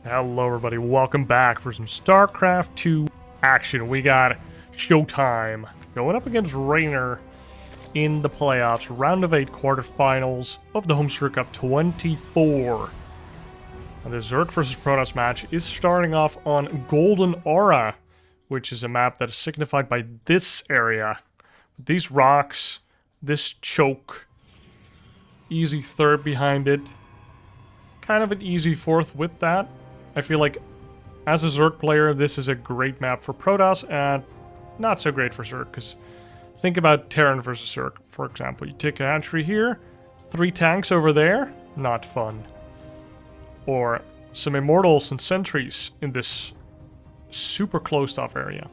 Hello everybody, welcome back for some StarCraft 2 action. We got ShoWTimE going up against Reynor in the playoffs, round of 8 quarterfinals of the Homestory Cup 24. And the Zerg versus Protoss match is starting off on Goldenaura, which is a map that is signified by this area. These rocks, this choke, easy third behind it, kind of an easy fourth with that. I feel like, as a Zerg player, this is a great map for Protoss, and not so great for Zerg, because think about Terran versus Zerg, for example. You take a hatchery here, 3 tanks over there, not fun. Or some Immortals and Sentries in this super closed-off area,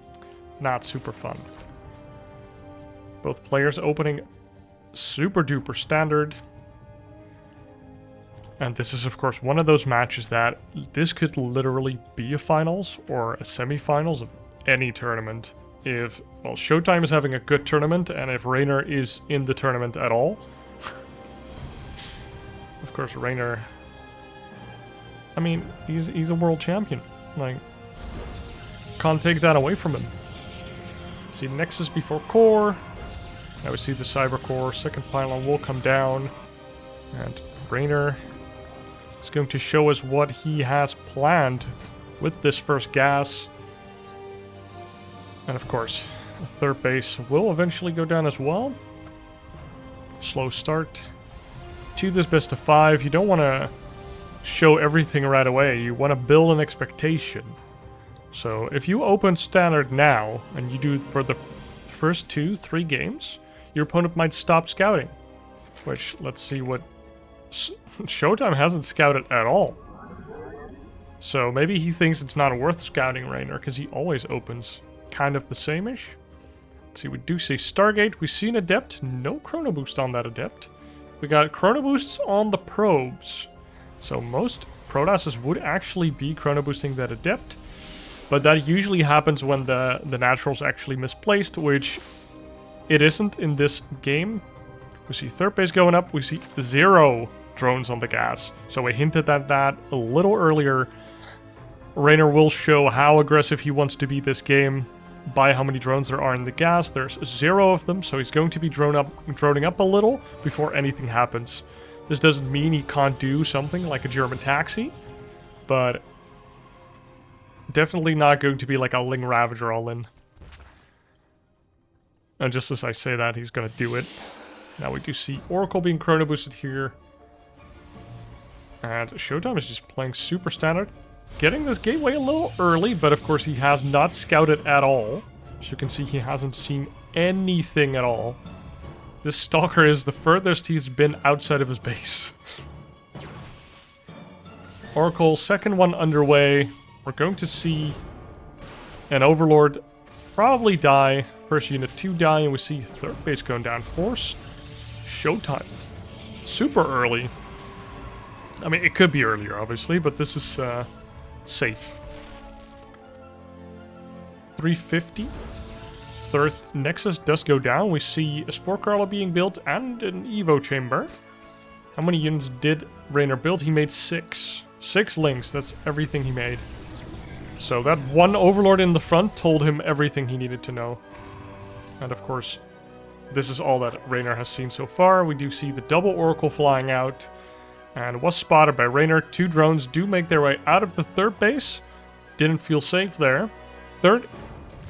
not super fun. Both players opening super-duper standard. And this is, of course, one of those matches that this could literally be a finals or a semi-finals of any tournament. If, well, ShoWTimE is having a good tournament, and if Reynor is in the tournament at all. Of course, Reynor, I mean, he's a world champion. Like, can't take that away from him. See Nexus before core. Now we see the Cyber Core. Second pylon will come down. And Reynor is going to show us what he has planned with this first gas. And of course, the third base will eventually go down as well. Slow start to this best of 5. You don't want to show everything right away. You want to build an expectation. So if you open standard now, and you do it for the first 2-3 games, your opponent might stop scouting. Which, let's see what ShoWTimE hasn't scouted at all. So maybe he thinks it's not worth scouting Reynor, because he always opens kind of the same-ish. Let's see, we do see Stargate. We see an Adept. No Chrono Boost on that Adept. We got Chrono Boosts on the probes. So most Protosses would actually be Chrono Boosting that Adept. But that usually happens when the Natural's actually misplaced, which it isn't in this game. We see third base going up. We see 0 drones on the gas. So we hinted at that a little earlier. Reynor will show how aggressive he wants to be this game by how many drones there are in the gas. There's 0 of them, so he's going to be droning up a little before anything happens. This doesn't mean he can't do something like a German taxi, but definitely not going to be like a Ling Ravager all in. And just as I say that, he's going to do it. Now we do see Oracle being chrono boosted here. And ShoWTimE is just playing super standard. Getting this gateway a little early, but of course he has not scouted at all. As you can see, he hasn't seen anything at all. This Stalker is the furthest he's been outside of his base. Oracle, second one underway. We're going to see an Overlord probably die. First unit 2 die, and we see third base going down. Force ShoWTimE. Super early. I mean, it could be earlier, obviously, but this is safe. 350. Third Nexus does go down. We see a Spore Crawler being built and an Evo Chamber. How many units did Reynor build? He made 6. 6 links. That's everything he made. So that one Overlord in the front told him everything he needed to know. And of course, this is all that Reynor has seen so far. We do see the double Oracle flying out. And was spotted by Reynor. 2 drones do make their way out of the third base. Didn't feel safe there. Third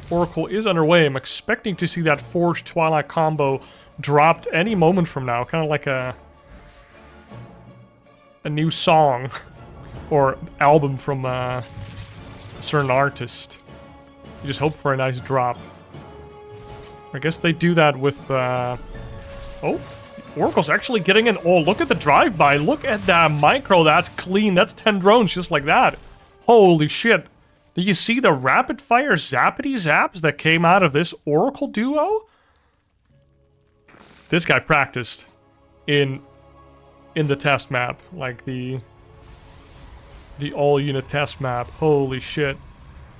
Oracle is underway. I'm expecting to see that Forge Twilight combo dropped any moment from now. Kind of like a new song or album from a certain artist. You just hope for a nice drop. I guess they do that with... Oh, Oracle's actually getting in. Oh, look at the drive-by. Look at that micro. That's clean. That's 10 drones just like that. Holy shit. Did you see the rapid-fire zappity zaps that came out of this Oracle duo? This guy practiced in the test map. Like the all-unit test map. Holy shit.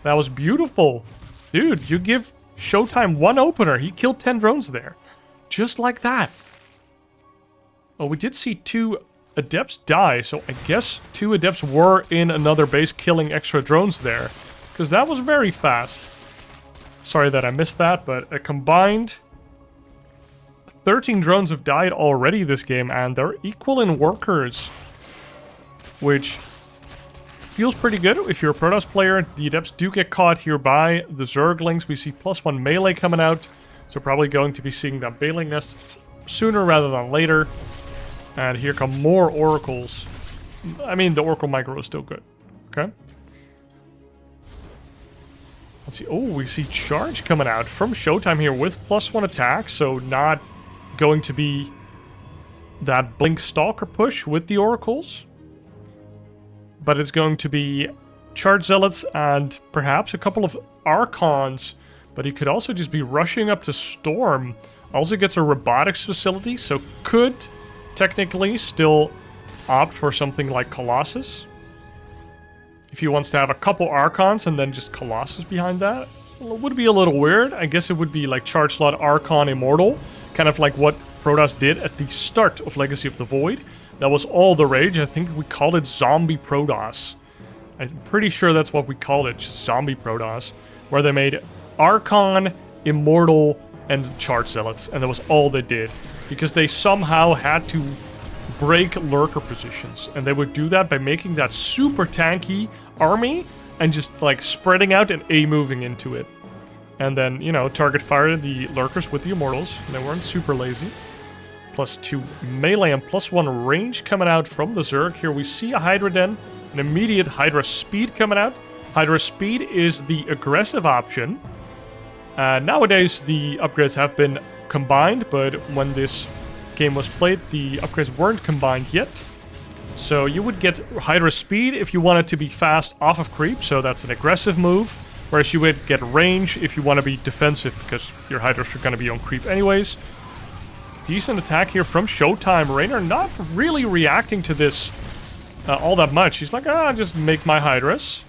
That was beautiful. Dude, you give ShoWTimE one opener. He killed 10 drones there. Just like that. Oh, we did see 2 Adepts die, so I guess 2 Adepts were in another base killing extra drones there. Because that was very fast. Sorry that I missed that, but a combined 13 drones have died already this game, and they're equal in workers. Which feels pretty good if you're a Protoss player. The Adepts do get caught here by the Zerglings. We see +1 melee coming out, so probably going to be seeing that Baneling Nest sooner rather than later. And here come more Oracles. I mean, the Oracle Micro is still good. Okay. Let's see. Oh, we see Charge coming out from ShoWTimE here with +1 attack. So not going to be that Blink Stalker push with the Oracles. But it's going to be Charge Zealots and perhaps a couple of Archons. But he could also just be rushing up to Storm. Also gets a Robotics facility, so could technically still opt for something like Colossus. If he wants to have a couple Archons and then just Colossus behind that, well, it would be a little weird. I guess it would be like Charge Slot Archon Immortal, kind of like what Protoss did at the start of Legacy of the Void. That was all the rage. I think we called it Zombie Protoss. I'm pretty sure that's what we called it, just Zombie Protoss, where they made Archon, Immortal, and Charge Zealots, and that was all they did. Because they somehow had to break lurker positions. And they would do that by making that super tanky army and just like spreading out and A-moving into it. And then, you know, target fire the lurkers with the Immortals. And they weren't super lazy. +2 melee and +1 range coming out from the Zerg. Here we see a Hydra Den. An immediate Hydra Speed coming out. Hydra Speed is the aggressive option. Nowadays, the upgrades have been combined, but when this game was played, the upgrades weren't combined yet. So you would get Hydra Speed if you wanted to be fast off of creep, so that's an aggressive move. Whereas you would get range if you want to be defensive, because your Hydras are going to be on creep anyways. Decent attack here from ShoWTimE. Reynor not really reacting to this all that much. He's like, just make my Hydras.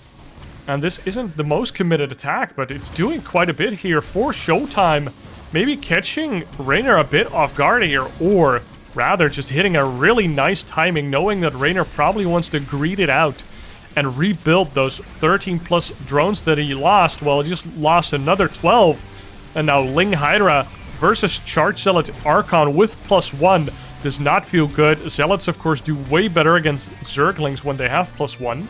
And this isn't the most committed attack, but it's doing quite a bit here for ShoWTimE. Maybe catching Reynor a bit off guard here, or rather just hitting a really nice timing, knowing that Reynor probably wants to greed it out and rebuild those 13+ drones that he lost. Well, he just lost another 12. And now Ling Hydra versus Charge Zealot Archon with +1 does not feel good. Zealots, of course, do way better against Zerglings when they have +1.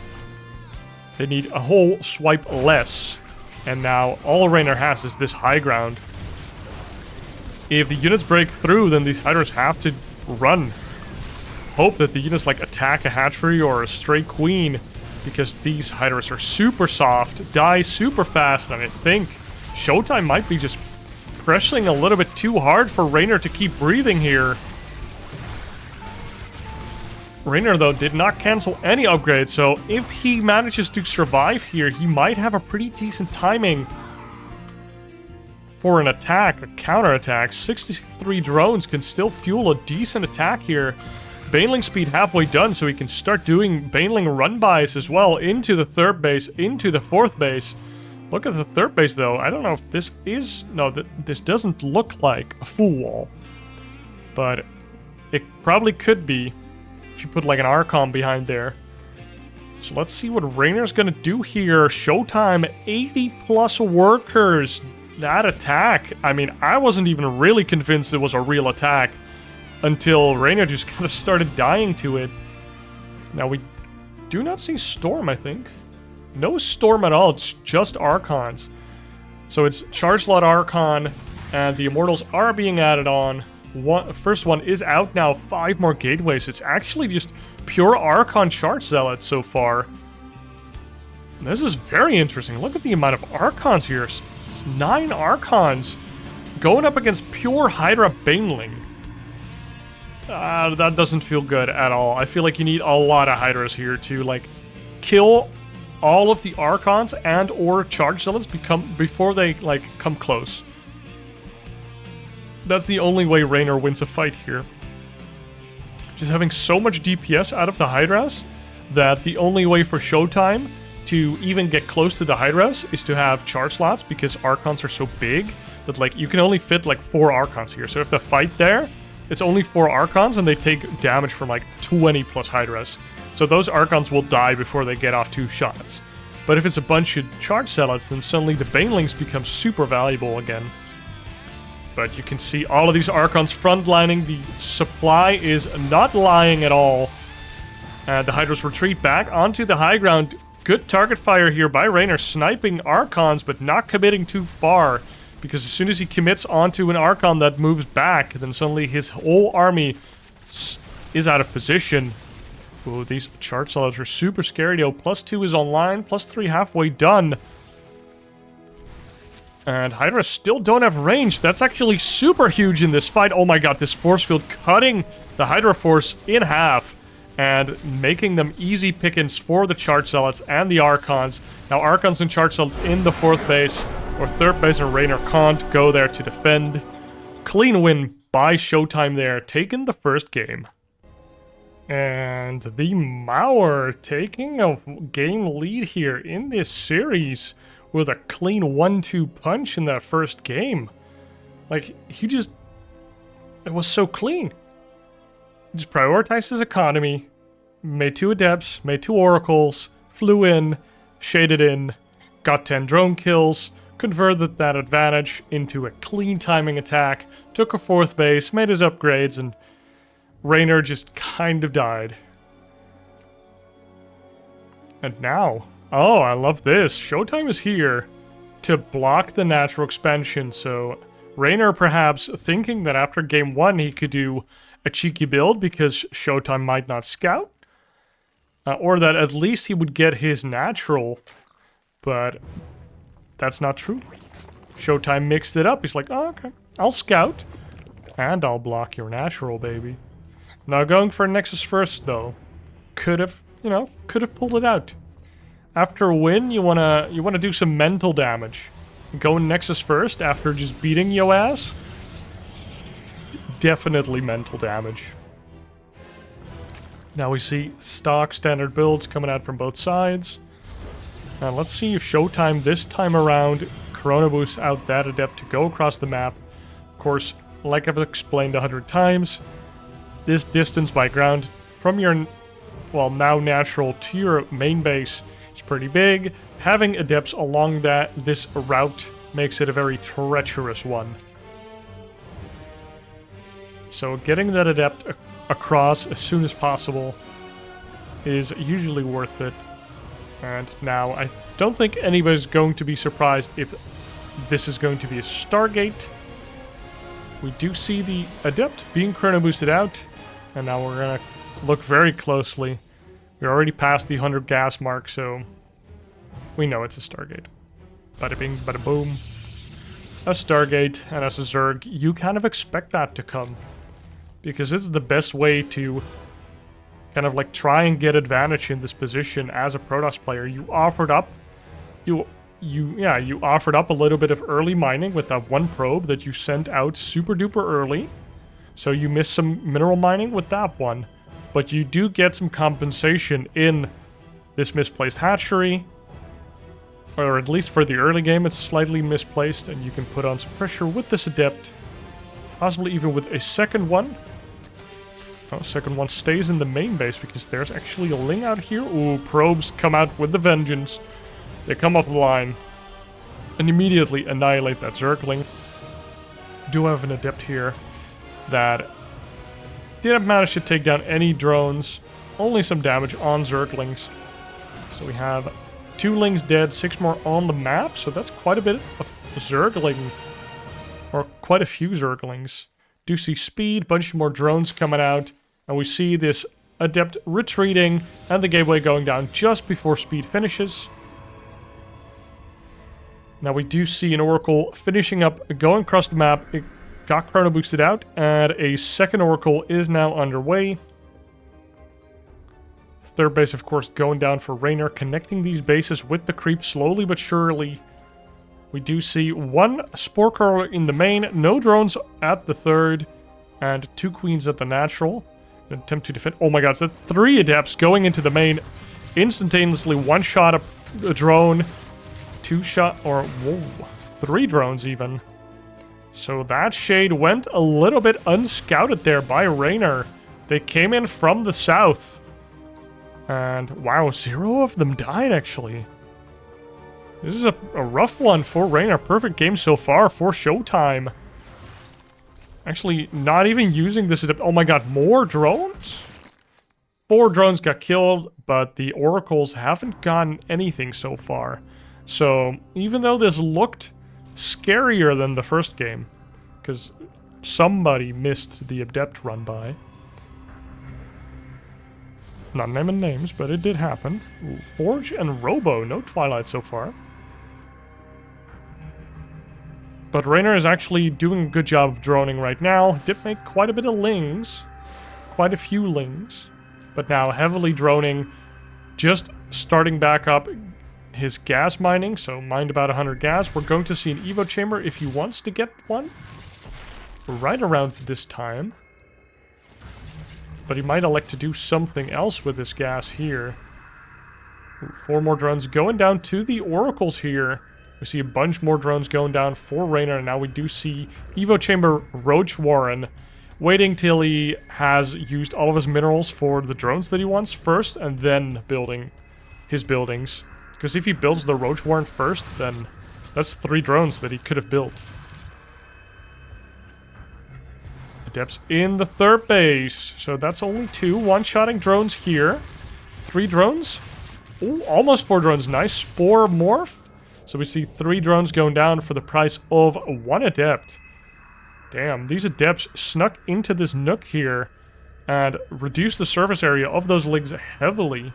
They need a whole swipe less. And now all Reynor has is this high ground. If the units break through, then these Hydras have to run. Hope that the units like attack a hatchery or a stray queen, because these Hydras are super soft, die super fast, and I think ShoWTimE might be just pressing a little bit too hard for Reynor to keep breathing here. Reynor, though, did not cancel any upgrades, so if he manages to survive here, he might have a pretty decent timing for an attack, a counter-attack. 63 drones can still fuel a decent attack here. Baneling speed halfway done, so he can start doing Baneling run-bys as well into the 3rd base, into the 4th base. Look at the 3rd base, though. I don't know if this is... No, this doesn't look like a full wall. But it probably could be if you put like an Archon behind there. So let's see what Reynor's gonna do here. ShoWTimE, 80+ workers. That attack, I mean, I wasn't even really convinced it was a real attack until Reynor just kind of started dying to it. Now we do not see Storm, I think. No Storm at all, it's just Archons. So it's Charge Slot Archon, and the Immortals are being added on. First one is out now, 5 more gateways. It's actually just pure Archon Charge Zealots so far. This is very interesting. Look at the amount of Archons here. It's 9 Archons going up against pure Hydra Baneling. That doesn't feel good at all. I feel like you need a lot of Hydras here to like kill all of the Archons and or Charge Zealots before they like come close. That's the only way Reynor wins a fight here. Just having so much DPS out of the Hydras that the only way for ShoWTimE to even get close to the Hydras is to have charge slots, because Archons are so big that like you can only fit like 4 Archons here. So if they fight there, it's only 4 Archons, and they take damage from like 20 plus Hydras. So those Archons will die before they get off 2 shots. But if it's a bunch of charge zealots, then suddenly the Banelings become super valuable again. But you can see all of these Archons frontlining. The supply is not lying at all. The Hydras retreat back onto the high ground. Good target fire here by Reynor, sniping Archons, but not committing too far. Because as soon as he commits onto an Archon that moves back, then suddenly his whole army is out of position. Ooh, these charge zealots are super scary though. +2 is online, +3 halfway done. And Hydra still don't have range. That's actually super huge in this fight. Oh my god, this force field cutting the Hydra force in half and making them easy pickings for the Charge Zealots and the Archons. Now Archons and Charge Zealots in the 4th base, or 3rd base, and Reynor can't go there to defend. Clean win by ShoWTimE there, taking the first game. And the Mauer taking a game lead here in this series with a clean 1-2 punch in that first game. Like, it was so clean. He just prioritized his economy, made 2 Adepts, made 2 Oracles, flew in, shaded in, got 10 drone kills, converted that advantage into a clean timing attack, took a 4th base, made his upgrades, and Reynor just kind of died. And now, oh, I love this. ShoWTimE is here to block the natural expansion. So Reynor perhaps thinking that after game 1 he could do a cheeky build because ShoWTimE might not scout. Or that at least he would get his natural. But that's not true. ShoWTimE mixed it up. He's like, oh, okay, I'll scout. And I'll block your natural, baby. Now going for Nexus first, though. Could have pulled it out. After a win, you wanna do some mental damage. Go Nexus first after just beating your ass. Definitely mental damage. Now we see stock standard builds coming out from both sides. And let's see if ShoWTimE this time around Corona boosts out that Adept to go across the map. Of course, like I've explained 100 times, this distance by ground from your, well, now natural to your main base is pretty big. Having Adepts along this route makes it a very treacherous one. So getting that Adept across as soon as possible is usually worth it. And now I don't think anybody's going to be surprised if this is going to be a Stargate. We do see the Adept being chrono boosted out, and now we're gonna look very closely. We're already past the 100 gas mark, so we know it's a Stargate. Bada bing, bada boom. A Stargate, and as a Zerg, you kind of expect that to come. Because it's the best way to kind of like try and get advantage in this position as a Protoss player. You offered up, you offered up a little bit of early mining with that one probe that you sent out super duper early. So you missed some mineral mining with that one. But you do get some compensation in this misplaced hatchery. Or at least for the early game, it's slightly misplaced, and you can put on some pressure with this Adept. Possibly even with a second one. Oh, second one stays in the main base because there's actually a Ling out here. Ooh, probes come out with the vengeance. They come off the line and immediately annihilate that Zergling. Do have an Adept here that didn't manage to take down any drones. Only some damage on Zerglings. So we have 2 Lings dead, 6 more on the map. So that's quite a bit of Zergling. Or quite a few Zerglings. Do see speed, bunch more drones coming out. And we see this Adept retreating and the gateway going down just before speed finishes. Now we do see an Oracle finishing up, going across the map. It got chrono boosted out, and a second Oracle is now underway. 3rd base, of course, going down for Reynor, connecting these bases with the creep slowly but surely. We do see 1 Spore Crawler in the main, no drones at the 3rd, and 2 Queens at the natural. An attempt to defend. Oh my god, so 3 Adepts going into the main, instantaneously one-shot a drone, 2 shot, or whoa, 3 drones even. So that shade went a little bit unscouted there by Reynor. They came in from the south. And wow, 0 of them died actually. This is a rough one for Reynor. Perfect game so far for ShoWTimE. Actually, not even using this. Oh my god, more drones? 4 drones got killed, but the oracles haven't gotten anything so far. So, even though this looked scarier than the first game, because somebody missed the adept run by. Not naming names, but it did happen. Ooh, Forge and Robo, no Twilight so far. But Reynor is actually doing a good job of droning right now. Did make quite a bit of lings. Quite a few lings. But now heavily droning. Just starting back up his gas mining. So mined about 100 gas. We're going to see an Evo chamber if he wants to get one. Right around this time. But he might elect to do something else with this gas here. Ooh, 4 more drones going down to the oracles here. We see a bunch more drones going down for Reynor, and now we do see Evo Chamber Roach Warren waiting till he has used all of his minerals for the drones that he wants first, and then building his buildings. Because if he builds the Roach Warren first, then that's 3 drones that he could have built. Adepts in the 3rd base, so that's only 2 one-shotting drones here. 3 drones. Ooh, almost 4 drones. Nice Spore Morph. So we see 3 drones going down for the price of 1 adept. Damn, these adepts snuck into this nook here and reduced the surface area of those ligs heavily.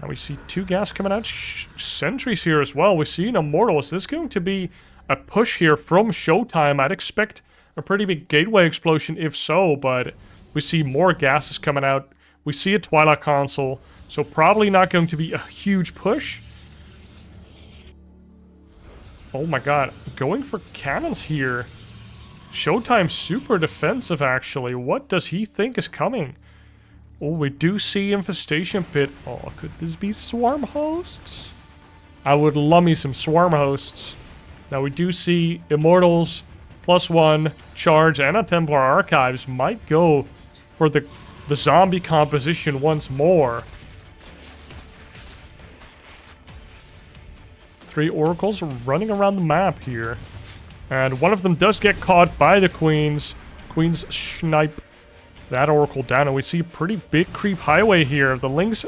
Now we see 2 gas coming out. Sentries here as well. We see an Immortal. Is this going to be a push here from ShoWTimE? I'd expect a pretty big gateway explosion if so, but we see more gases coming out. We see a Twilight console, so probably not going to be a huge push. Oh my god, going for cannons here. ShoWTimE super defensive actually. What does he think is coming? Oh, we do see Infestation Pit. Oh, could this be Swarm Hosts? I would love me some Swarm Hosts. Now we do see Immortals, +1, Charge, and a Templar Archives might go for the zombie composition once more. 3 oracles running around the map here. And one of them does get caught by the queens. Queens snipe that oracle down. And we see a pretty big creep highway here. The lings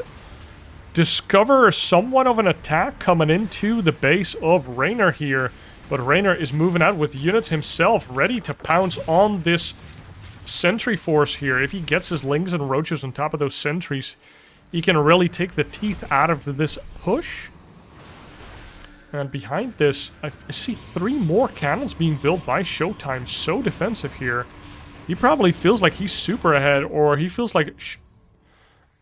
discover somewhat of an attack coming into the base of Reynor here. But Reynor is moving out with units himself, ready to pounce on this sentry force here. If he gets his lings and roaches on top of those sentries, he can really take the teeth out of this push. And behind this, I see 3 more cannons being built by ShoWTimE. So defensive here. He probably feels like he's super ahead, or he feels like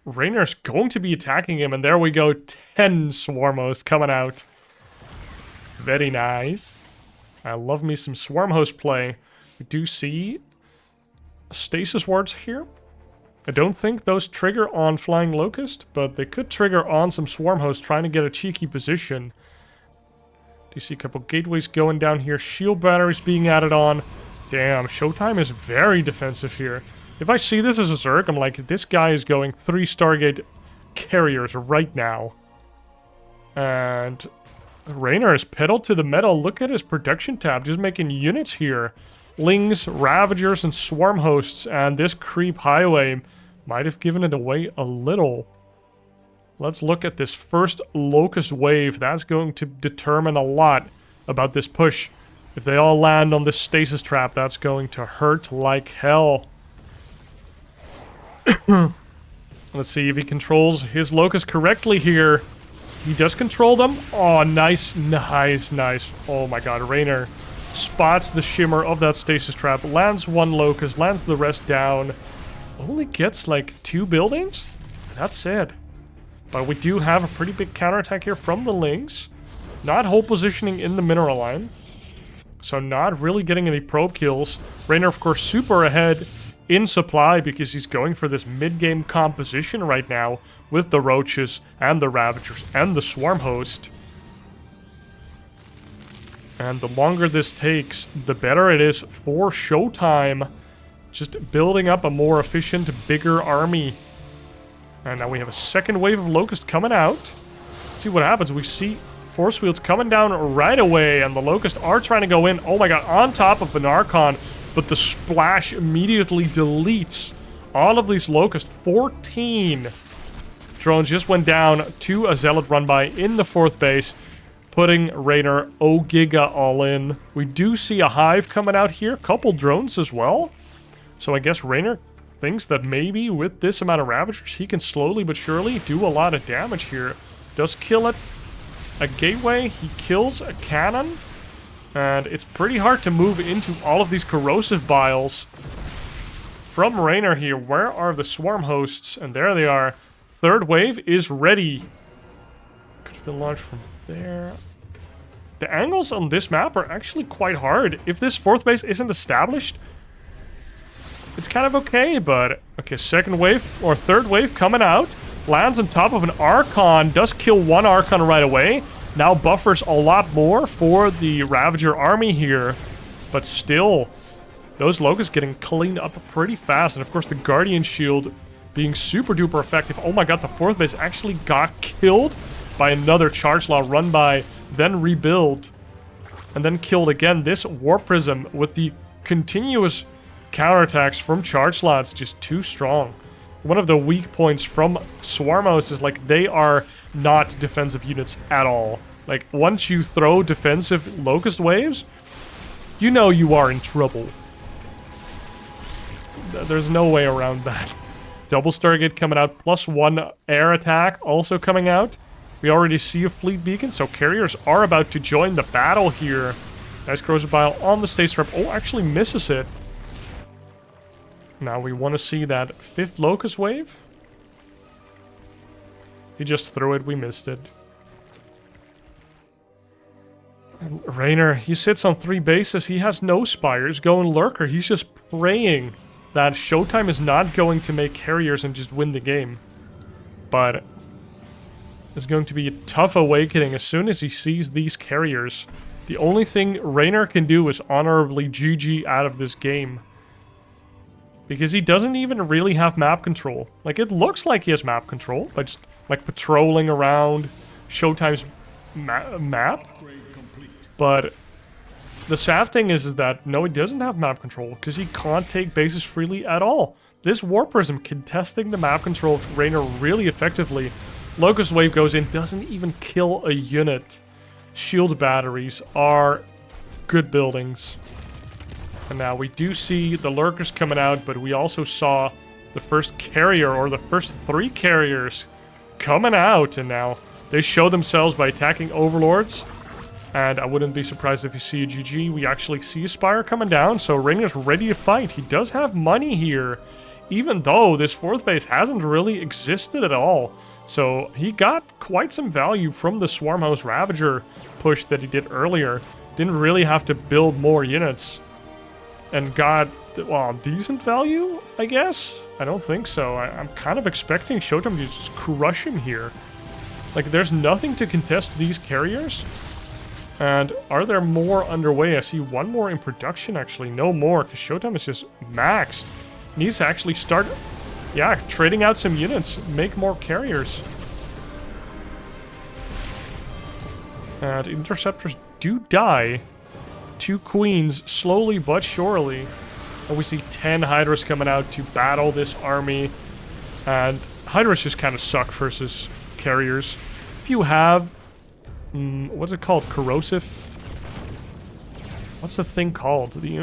Reynor's going to be attacking him. And there we go, 10 Swarm Hosts coming out. Very nice. I love me some Swarm Host play. We do see Stasis Wards here. I don't think those trigger on Flying Locust, but they could trigger on some Swarm Hosts trying to get a cheeky position. Do you see a couple gateways going down here? Shield batteries being added on. Damn, ShoWTimE is very defensive here. If I see this as a Zerg, I'm like, this guy is going 3 Stargate carriers right now. And Reynor is pedaled to the metal. Look at his production tab, just making units here. Lings, Ravagers, and Swarm Hosts. And this creep highway might have given it away a little. Let's look at this first Locust wave. That's going to determine a lot about this push. If they all land on this stasis trap, that's going to hurt like hell. Let's see if he controls his Locust correctly here. He does control them. Oh, nice, nice, nice. Oh my god, Reynor spots the shimmer of that stasis trap, lands 1 Locust, lands the rest down. Only gets like 2 buildings? That's it. But we do have a pretty big counterattack here from the Lings. Not hold positioning in the mineral line. So not really getting any probe kills. Reynor, of course, super ahead in supply because he's going for this mid-game composition right now with the Roaches and the Ravagers and the Swarm Host. And the longer this takes, the better it is for ShoWTimE. Just building up a more efficient, bigger army. And now we have a second wave of Locust coming out. Let's see what happens. We see force fields coming down right away, and the Locusts are trying to go in. Oh my god, on top of an Archon, but the splash immediately deletes all of these Locusts. 14 drones just went down to a Zealot run by in the 4th base, putting Reynor Giga all in. We do see a Hive coming out here, couple drones as well. So I guess Reynor thinks that maybe with this amount of Ravagers, he can slowly but surely do a lot of damage here. Does kill a gateway, he kills a cannon, and it's pretty hard to move into all of these corrosive biles from Reynor here. Where are the swarm hosts? And there they are. 3rd wave is ready. Could have been launched from there. The angles on this map are actually quite hard. If this 4th base isn't established, it's kind of okay, but... Okay, 2nd wave, or 3rd wave coming out. Lands on top of an Archon. Does kill one Archon right away. Now buffers a lot more for the Ravager army here. But still, those Locusts getting cleaned up pretty fast. And of course, the Guardian Shield being super duper effective. Oh my god, the 4th base actually got killed by another Charge Law run by, then rebuild, and then killed again. This War Prism with the continuous counterattacks from Charge Slots just too strong. One of the weak points from Swarmos is like they are not defensive units at all. Like once you throw defensive Locust waves, you know you are in trouble. There's no way around that. Double Stargate coming out, +1 air attack also coming out. We already see a fleet beacon, so carriers are about to join the battle here. Nice corrosive bile on the state strap. Oh, actually misses it. Now we want to see that 5th Locust wave. He just threw it, we missed it. And Reynor, he sits on 3 bases, he has no spires. Going Lurker, he's just praying that ShoWTimE is not going to make carriers and just win the game. But it's going to be a tough awakening as soon as he sees these carriers. The only thing Reynor can do is honorably GG out of this game. Because he doesn't even really have map control. Like, it looks like he has map control by just, like, patrolling around ShoWTimE's map. But the sad thing is that, no, he doesn't have map control because he can't take bases freely at all. This War Prism contesting the map control of Reynor really effectively. Locust Wave goes in, doesn't even kill a unit. Shield batteries are good buildings. And now we do see the Lurkers coming out, but we also saw the first carrier, or the first 3 carriers, coming out. And now they show themselves by attacking Overlords. And I wouldn't be surprised if you see a GG. We actually see a Spire coming down, so Reynor's ready to fight. He does have money here, even though this 4th base hasn't really existed at all. So he got quite some value from the Swarmhouse Ravager push that he did earlier. Didn't really have to build more units. And got, well, decent value, I guess? I don't think so. I'm kind of expecting ShoWTimE to just crush him here. Like, there's nothing to contest these carriers. And are there more underway? I see 1 more in production, actually. No more, because ShoWTimE is just maxed. Needs to actually start, yeah, trading out some units. Make more carriers. And interceptors do die. 2 queens, slowly but surely. And we see 10 Hydras coming out to battle this army. And Hydras just kind of suck versus carriers. If you have... what's it called? Corrosive? What's the thing called? The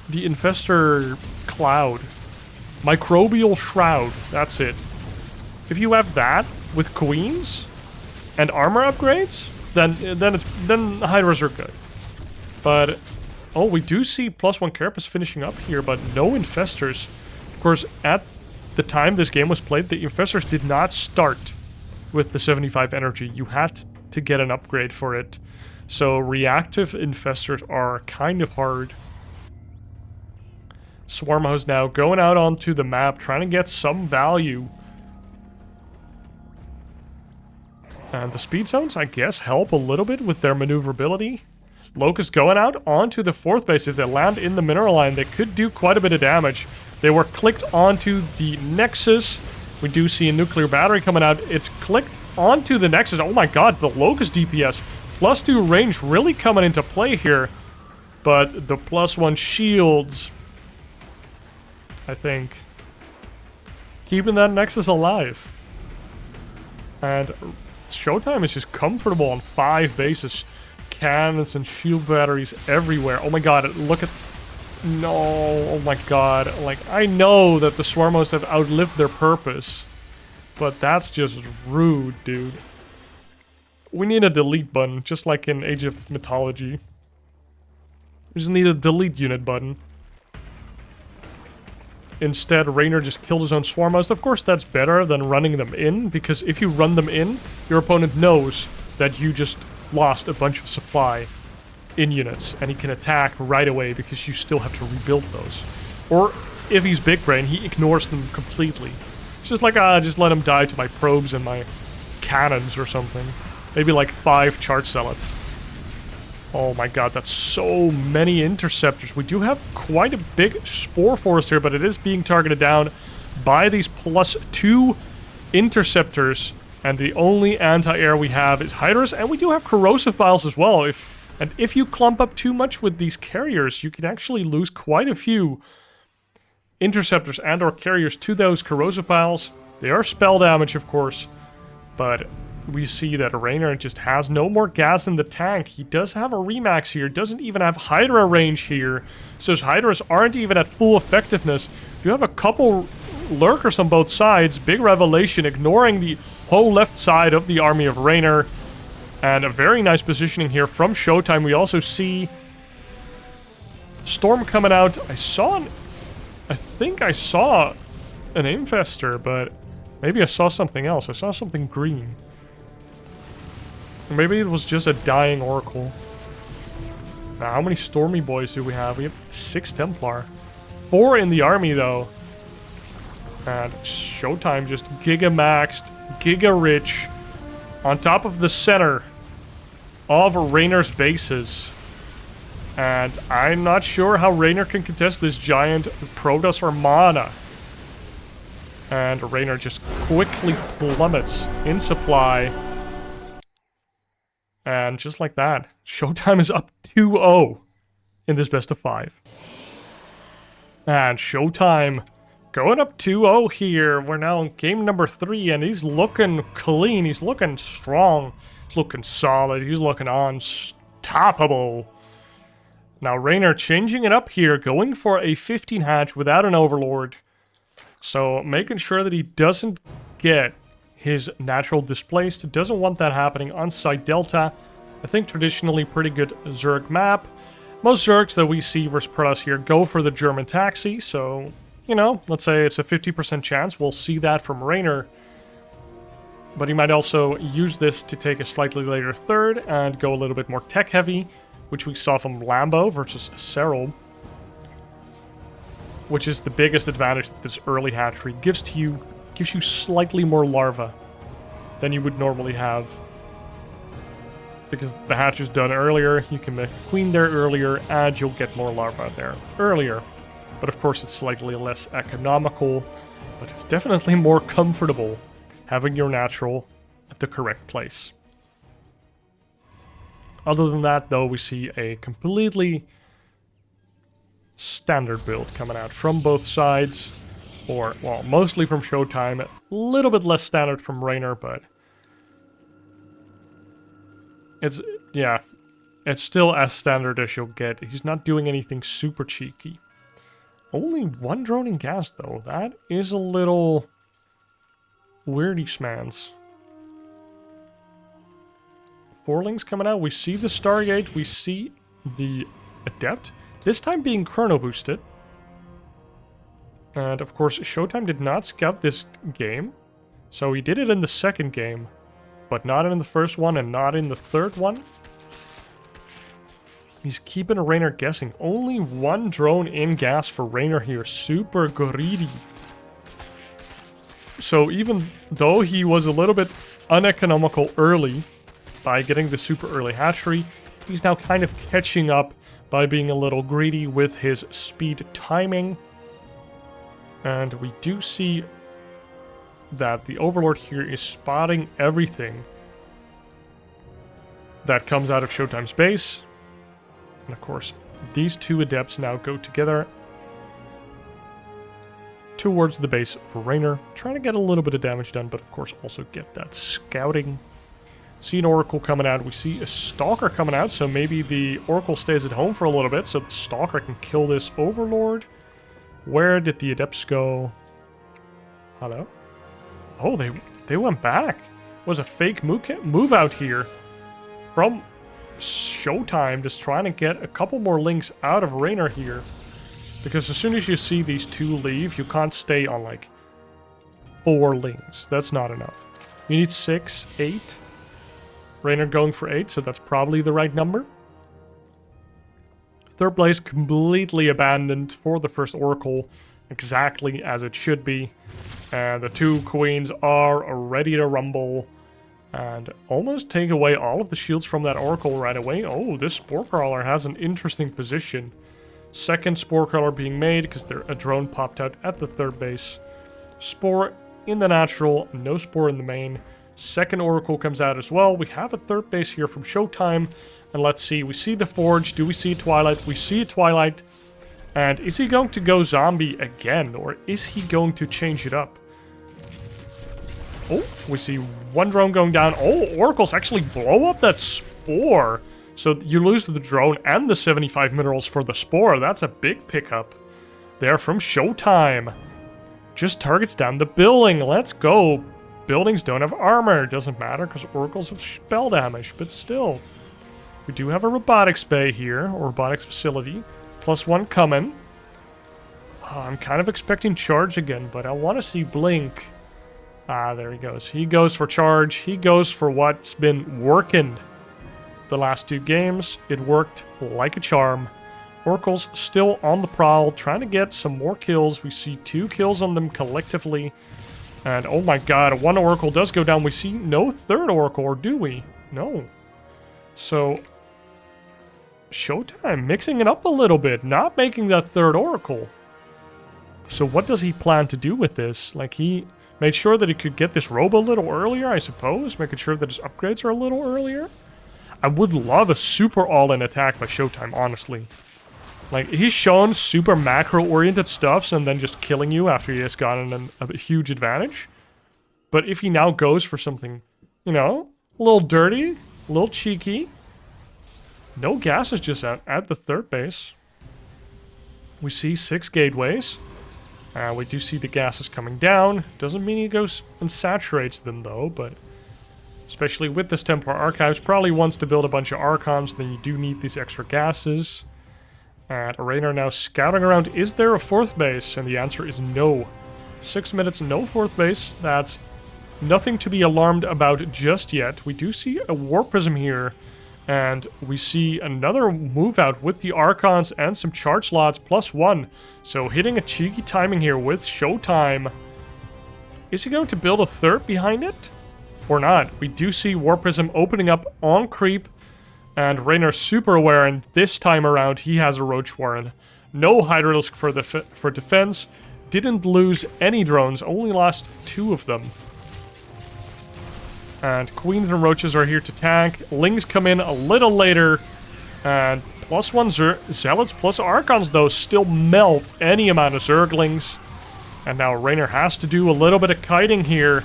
Infestor Cloud. Microbial Shroud. That's it. If you have that with queens and armor upgrades, then Hydras are good. But, oh, we do see +1 Carapace finishing up here, but no Infestors. Of course, at the time this game was played, the Infestors did not start with the 75 energy. You had to get an upgrade for it. So reactive Infestors are kind of hard. Swarmhouse now going out onto the map, trying to get some value. And the speed zones, I guess, help a little bit with their maneuverability. Locusts going out onto the 4th base. If they land in the mineral line, they could do quite a bit of damage. They were clicked onto the Nexus. We do see a nuclear battery coming out. It's clicked onto the Nexus. Oh my god, the Locust DPS. +2 range really coming into play here. But the +1 shields, I think, keeping that Nexus alive. And ShoWTimE is just comfortable on 5 bases. Cannons and shield batteries everywhere. Oh my god, look at... No, oh my god. Like, I know that the Swarmos have outlived their purpose, but that's just rude, dude. We need a delete button, just like in Age of Mythology. We just need a delete unit button. Instead, Reynor just killed his own Swarmos. Of course, that's better than running them in, because if you run them in, your opponent knows that you just lost a bunch of supply in units, and he can attack right away because you still have to rebuild those. Or, if he's big brain, he ignores them completely. It's just like, just let him die to my probes and my cannons or something. Maybe like 5 charge zealots. Oh my god, that's so many interceptors. We do have quite a big spore force here, but it is being targeted down by these +2 interceptors. And the only anti-air we have is Hydras, and we do have corrosive piles as well. If you clump up too much with these carriers, you can actually lose quite a few interceptors and or carriers to those corrosive piles. They are spell damage, of course, but we see that Reynor just has no more gas in the tank. He does have a Remax here, doesn't even have Hydra range here, so his Hydras aren't even at full effectiveness. You have a couple lurkers on both sides. Big revelation, ignoring the whole left side of the army of Reynor. And a very nice positioning here from ShoWTimE. We also see Storm coming out. I think I saw an Infester, but maybe I saw something else. I saw something green. Or maybe it was just a dying Oracle. Now, how many Stormy Boys do we have? We have 6 Templar. 4 in the army, though. And ShoWTimE just giga-maxed, giga-rich, on top of the center of Reynor's bases. And I'm not sure how Reynor can contest this giant Protoss Armada. And Reynor just quickly plummets in supply. And just like that, ShoWTimE is up 2-0 in this best of 5. And ShoWTimE going up 2-0 here. We're now in game number 3, and he's looking clean. He's looking strong. He's looking solid. He's looking unstoppable. Now, Reynor changing it up here, going for a 15 hatch without an Overlord. So, making sure that he doesn't get his natural displaced. Doesn't want that happening on site Delta. I think traditionally pretty good Zerg map. Most Zergs that we see versus Protoss here go for the German taxi, so... You know, let's say it's a 50% chance. We'll see that from Reynor. But he might also use this to take a slightly later third and go a little bit more tech-heavy, which we saw from Lambo versus Serral. Which is the biggest advantage that this early hatchery gives to you. Gives you slightly more larvae than you would normally have. Because the hatch is done earlier, you can make a queen there earlier, and you'll get more larvae there earlier. But of course it's slightly less economical, but it's definitely more comfortable having your natural at the correct place. Other than that, though, we see a completely standard build coming out from both sides. Or, well, mostly from ShoWTimE, a little bit less standard from Reynor, but... It's still as standard as you'll get. He's not doing anything super cheeky. Only 1 drone in gas, though. That is a little weirdy schmans. 4-lings coming out. We see the Stargate. We see the Adept. This time being chrono boosted. And of course, ShoWTimE did not scout this game. So he did it in the second game. But not in the first one and not in the third one. He's keeping Reynor guessing. Only 1 drone in gas for Reynor here. Super greedy. So even though he was a little bit uneconomical early by getting the super early hatchery, He's now kind of catching up by being a little greedy with his speed timing. And we do see that the Overlord here is spotting everything that comes out of ShoWTimE's base. And of course, these two Adepts now go together towards the base of Reynor, trying to get a little bit of damage done, but of course also get that scouting. See an Oracle coming out. We see a Stalker coming out, so maybe the Oracle stays at home for a little bit so the Stalker can kill this Overlord. Where did the Adepts go? Hello? Oh, they went back. Was a fake move out here from ShoWTimE, just trying to get a couple more links out of Reynor here. Because as soon as you see these two leave, you can't stay on like 4 links. That's not enough. You need 6, 8. Reynor going for 8, so that's probably the right number. Third place completely abandoned for the first Oracle, exactly as it should be. And the 2 Queens are ready to rumble and almost take away all of the shields from that Oracle right away. Oh, this Spore Crawler has an interesting position. Second Spore Crawler being made because a drone popped out at the third base. Spore in the natural, no Spore in the main. Second Oracle comes out as well. We have a third base here from ShoWTimE. And let's see, we see the Forge. Do we see a Twilight? We see a Twilight. And is he going to go zombie again? Or is he going to change it up? Oh, we see one drone going down. Oh, Oracles actually blow up that Spore. So you lose the drone and the 75 minerals for the Spore. That's a big pickup there from ShoWTimE. Just targets down the building. Let's go. Buildings don't have armor. Doesn't matter because Oracles have spell damage. But still, we do have a robotics bay here, or robotics facility. +1 coming. Oh, I'm kind of expecting charge again, but I want to see Blink. Ah, there he goes. He goes for charge. He goes for what's been working the last 2 games. It worked like a charm. Oracles still on the prowl, trying to get some more kills. We see 2 kills on them collectively. And oh my god, 1 Oracle does go down. We see no third Oracle, or do we? No. So, ShoWTimE mixing it up a little bit, not making that third Oracle. So what does he plan to do with this? Like, he made sure that he could get this robo a little earlier, I suppose, making sure that his upgrades are a little earlier. I would love a super all-in attack by ShoWTimE, honestly. Like, he's shown super macro-oriented stuffs and then just killing you after he has gotten a huge advantage. But if he now goes for something, you know, a little dirty, a little cheeky. No gases just out at the third base. We see 6 gateways. We do see the gases coming down. Doesn't mean he goes and saturates them, though, but especially with this Templar Archives, probably wants to build a bunch of Archons, then you do need these extra gases. And Reynor now scouting around, is there a 4th base? And the answer is no. 6 minutes, no 4th base. That's nothing to be alarmed about just yet. We do see a War Prism here, and we see another move out with the Archons and some charge slots, +1. So hitting a cheeky timing here with ShoWTimE. Is he going to build a 3rd behind it? Or not? We do see War Prism opening up on creep. And Reynor super aware, and this time around he has a Roach Warren. No Hydralisk for defense. Didn't lose any drones, only lost 2 of them. And Queens and Roaches are here to tank. Lings come in a little later. And +1 Zealots plus Archons, though, still melt any amount of Zerglings. And now Reynor has to do a little bit of kiting here.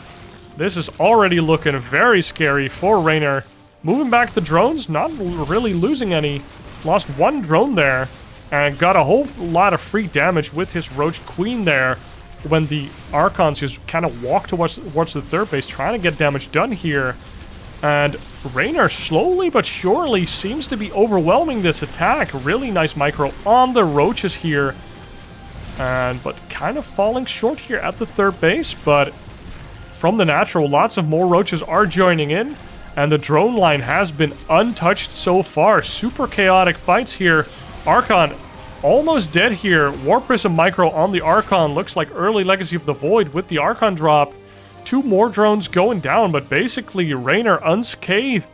This is already looking very scary for Reynor. Moving back the drones, not really losing any. Lost 1 drone there, and got a whole lot of free damage with his Roach Queen there, when the Archons just kind of walk towards the third base, trying to get damage done here. And Reynor slowly but surely seems to be overwhelming this attack. Really nice micro on the Roaches here. But kind of falling short here at the third base, but from the natural, lots of more Roaches are joining in. And the drone line has been untouched so far. Super chaotic fights here. Archon almost dead here. War Prism micro on the Archon. Looks like early Legacy of the Void with the Archon drop. 2 more drones going down, but basically Reynor unscathed.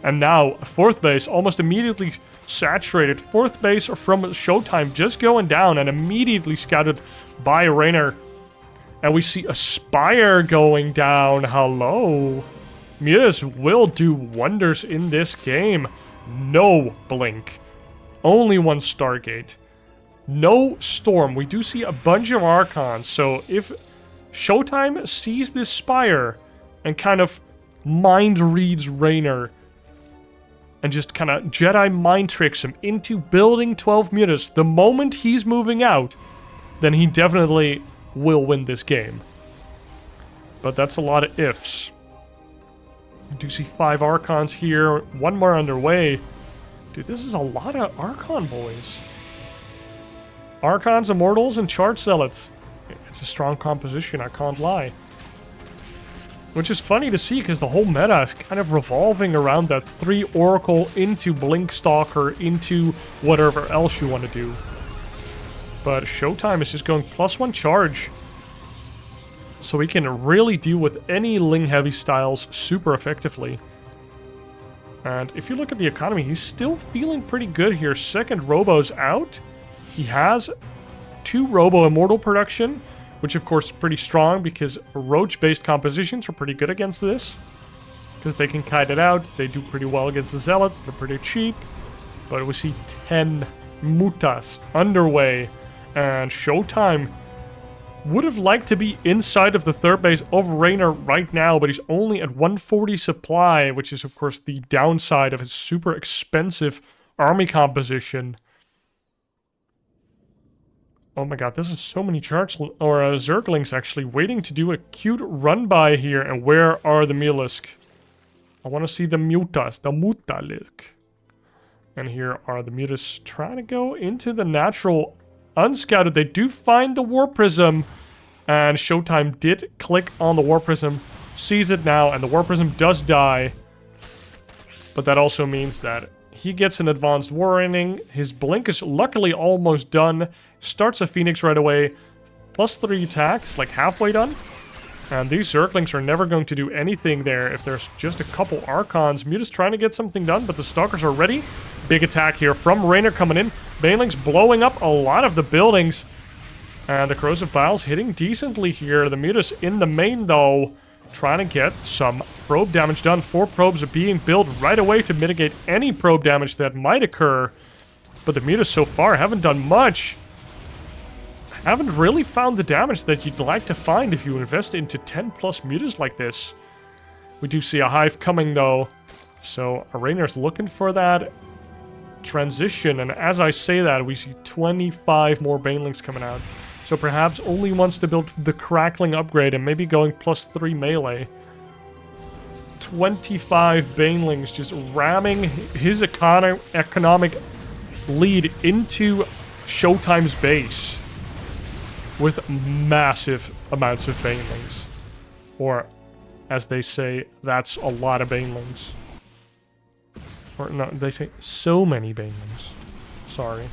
And now, 4th base almost immediately saturated. 4th base from ShoWTimE just going down and immediately scouted by Reynor. And we see a Spire going down. Hello. Mutas will do wonders in this game. No Blink. Only one Stargate. No Storm. We do see a bunch of Archons. So if ShoWTimE sees this Spire and kind of mind reads Reynor and just kind of Jedi mind tricks him into building 12 mutas the moment he's moving out, then he definitely will win this game. But that's a lot of ifs. I do see 5 Archons here, 1 more underway. Dude, this is a lot of Archon boys. Archons, Immortals, and Charge Zealots. It's a strong composition, I can't lie. Which is funny to see because the whole meta is kind of revolving around that 3 Oracle into Blink Stalker into whatever else you want to do. But ShoWTimE is just going +1 charge. So we can really deal with any Ling heavy styles super effectively. And if you look at the economy, he's still feeling pretty good here. 2nd Robo's out. He has 2 Robo Immortal production, which of course is pretty strong because Roach-based compositions are pretty good against this. Because they can kite it out, they do pretty well against the Zealots, they're pretty cheap. But we see 10 Mutas underway, and ShoWTimE would have liked to be inside of the 3rd base of Reynor right now, but he's only at 140 supply, which is of course the downside of his super expensive army composition. Oh my god, this is so many Zerglings actually waiting to do a cute run by here. And where are the Milisk? I want to see the Mutas, the Mutalisk. And here are the Mutas trying to go into the natural unscouted. They do find the War Prism. And ShoWTimE did click on the War Prism, sees it now, and the War Prism does die. But that also means that he gets an advanced warning. His Blink is luckily almost done. Starts a Phoenix right away. +3 attacks, like halfway done. And these Zerglings are never going to do anything there if there's just a couple Archons. Muta's trying to get something done, but the Stalkers are ready. Big attack here from Reynor coming in. Banelings blowing up a lot of the buildings. And the Corrosive Biles hitting decently here. The Mutas in the main, though, trying to get some probe damage done. 4 probes are being built right away to mitigate any probe damage that might occur. But the Mutas so far haven't done much. Haven't really found the damage that you'd like to find if you invest into 10+ Mutas like this. We do see a Hive coming, though. So Reynor's looking for that transition. And as I say that, we see 25 more Banelings coming out. So perhaps only wants to build the Crackling upgrade and maybe going +3 melee. 25 Banelings just ramming his economic lead into ShoWTimE's base with massive amounts of Banelings. Or, as they say, that's a lot of Banelings. Or no, they say so many Banelings. Sorry.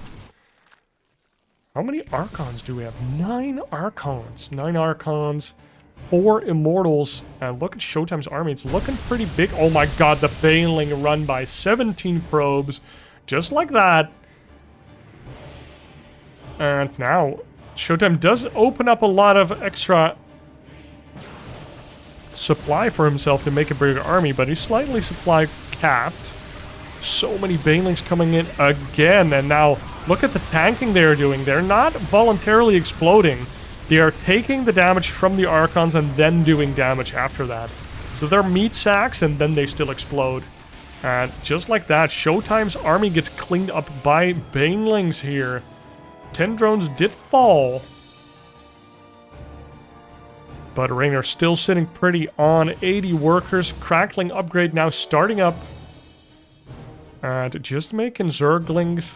How many Archons do we have? 9 Archons. 9 Archons. 4 Immortals. And look at ShoWTimE's army. It's looking pretty big. Oh my god, the Baneling run by 17 probes. Just like that. And now, ShoWTimE does open up a lot of extra supply for himself to make a bigger army, but he's slightly supply capped. So many Banelings coming in again, and now look at the tanking they're doing. They're not voluntarily exploding. They are taking the damage from the Archons and then doing damage after that. So they're meat sacks and then they still explode. And just like that, ShoWTimE's army gets cleaned up by Banelings here. 10 drones did fall. But Reynor still sitting pretty on 80 workers. Crackling upgrade now starting up. And just making Zerglings.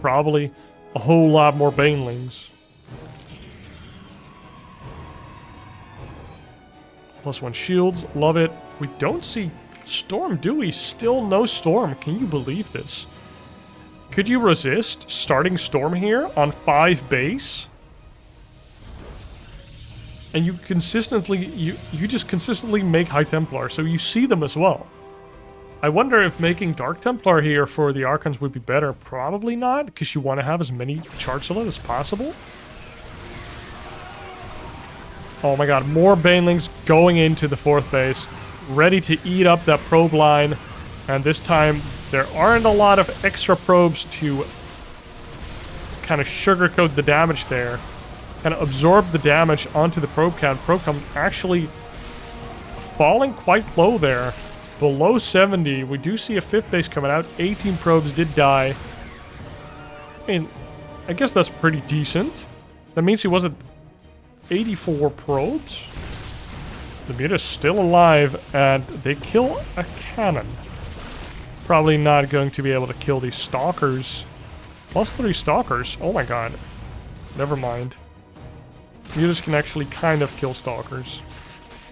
Probably a whole lot more Banelings. +1 shields, love it. We don't see Storm, do we? Still no Storm. Can you believe this? Could you resist starting Storm here on 5 base? And you consistently, you just consistently make High Templar, so you see them as well. I wonder if making Dark Templar here for the Archons would be better. Probably not, because you want to have as many charge select as possible. Oh my god, more Banelings going into the 4th base. Ready to eat up that probe line. And this time, there aren't a lot of extra probes to kind of sugarcoat the damage there. Kind of absorb the damage onto the probe count. Probe count actually falling quite low there. Below 70. We do see a 5th base coming out. 18 probes did die. I mean, I guess that's pretty decent. That means he was at 84 probes. The muta's still alive, and they kill a cannon. Probably not going to be able to kill these stalkers. +3 stalkers. Oh my god. Never mind. Mutas can actually kind of kill stalkers.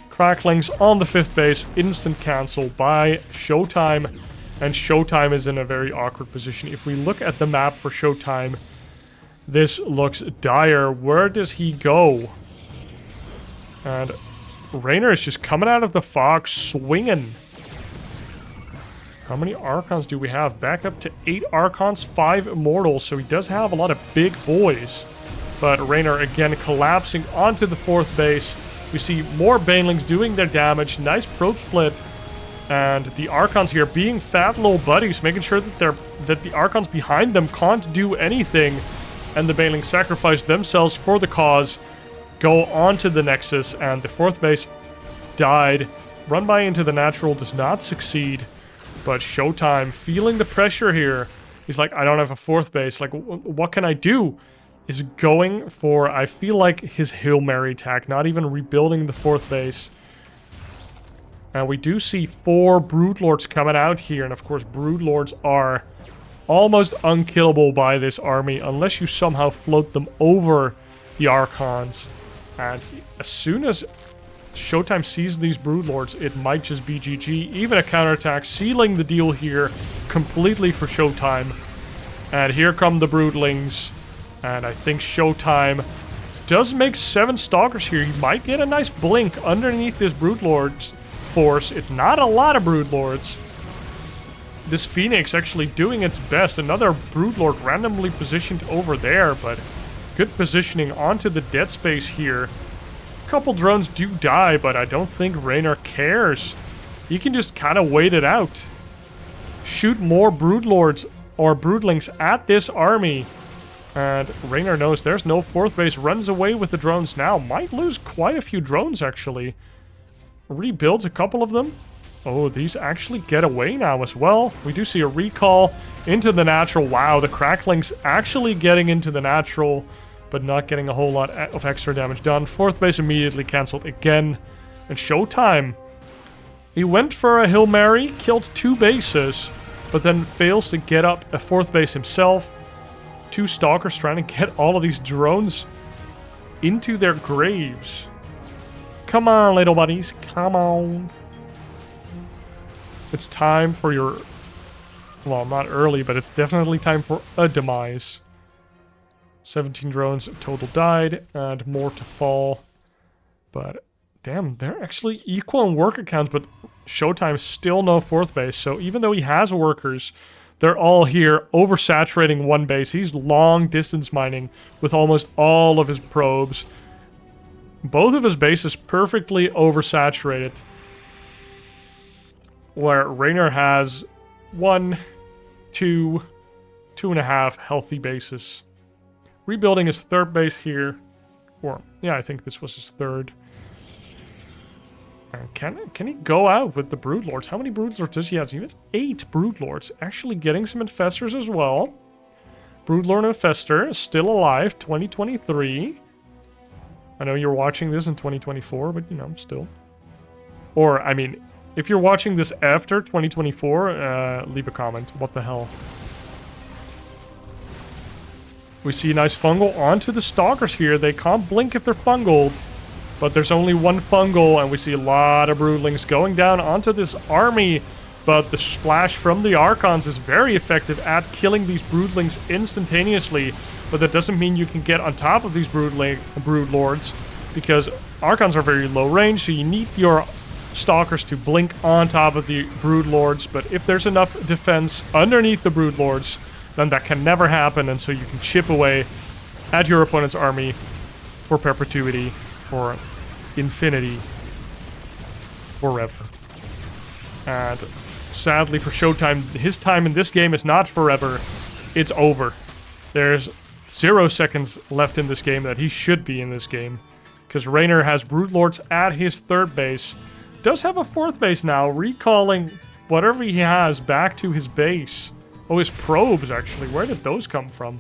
Cracklings on the 5th base. Instant cancel by ShoWTimE. And ShoWTimE is in a very awkward position. If we look at the map for ShoWTimE, this looks dire. Where does he go? And Reynor is just coming out of the fog, swinging. How many Archons do we have? Back up to 8 Archons, 5 Immortals. So he does have a lot of big boys. But Reynor again collapsing onto the 4th base. We see more Banelings doing their damage. Nice probe split. And the Archons here being fat little buddies, making sure that the Archons behind them can't do anything. And the Banelings sacrifice themselves for the cause. Go onto the Nexus, and the 4th base died. Run by into the natural does not succeed. But ShoWTimE feeling the pressure here. He's like, I don't have a 4th base. Like, what can I do? Is going for, I feel like, his Hail Mary attack. Not even rebuilding the 4th base. And we do see 4 Broodlords coming out here. And of course, Broodlords are almost unkillable by this army. Unless you somehow float them over the Archons. And as soon as ShoWTimE sees these Broodlords, it might just be GG. Even a counterattack, sealing the deal here completely for ShoWTimE. And here come the Broodlings. And I think ShoWTimE does make 7 Stalkers here. He might get a nice blink underneath this Broodlord's force. It's not a lot of Broodlords. This Phoenix actually doing its best. Another Broodlord randomly positioned over there, but good positioning onto the dead space here. A couple drones do die, but I don't think Reynor cares. He can just kind of wait it out. Shoot more Broodlords or Broodlings at this army. And Reynor knows there's no 4th base. Runs away with the drones now. Might lose quite a few drones, actually. Rebuilds a couple of them. Oh, these actually get away now as well. We do see a recall into the natural. Wow, the Cracklings actually getting into the natural, but not getting a whole lot of extra damage done. 4th base immediately cancelled again. And ShoWTimE. He went for a Hail Mary, killed 2 bases, but then fails to get up a 4th base himself. 2 Stalkers trying to get all of these drones into their graves. Come on, little buddies. Come on. It's time for your... Well, not early, but it's definitely time for a demise. 17 drones total died, and more to fall. But, damn, they're actually equal in worker counts, but ShoWTimE still no 4th base. So even though he has workers, they're all here oversaturating 1 base. He's long distance mining with almost all of his probes. Both of his bases perfectly oversaturated. Where Reynor has 1, 2, 2.5 healthy bases. Rebuilding his 3rd base here. Or, yeah, I think this was his 3rd. Can he go out with the Broodlords? How many Broodlords does he have? He has 8 Broodlords. Actually getting some Infestors as well. Broodlord Infestor is still alive. 2023. I know you're watching this in 2024, but, you know, still. Or, I mean, if you're watching this after 2024, leave a comment. What the hell? We see a nice fungal onto the Stalkers here. They can't blink if they're fungaled. But there's only 1 fungal, and we see a lot of Broodlings going down onto this army. But the splash from the Archons is very effective at killing these Broodlings instantaneously. But that doesn't mean you can get on top of these Broodlords, because Archons are very low range, so you need your Stalkers to blink on top of the Broodlords, but if there's enough defense underneath the Broodlords, then that can never happen, and so you can chip away at your opponent's army for perpetuity, for infinity, forever. And sadly for ShoWTimE, his time in this game is not forever, it's over. There's 0 seconds left in this game that he should be in this game, because Reynor has Broodlords at his 3rd base, does have a 4th base now, recalling whatever he has back to his base. Oh, his probes, actually. Where did those come from?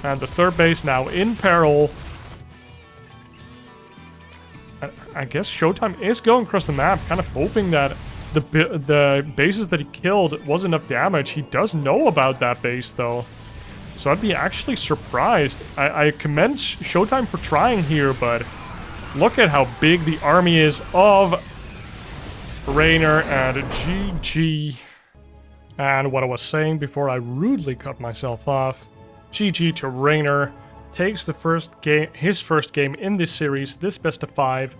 And the 3rd base now in peril. I guess ShoWTimE is going across the map, kind of hoping that the bases that he killed was enough damage. He does know about that base, though. So I'd be actually surprised. I commend ShoWTimE for trying here, but look at how big the army is of Reynor, and GG. And what I was saying before I rudely cut myself off, GG to Reynor. Takes the first game, his first game in this series, this best of 5,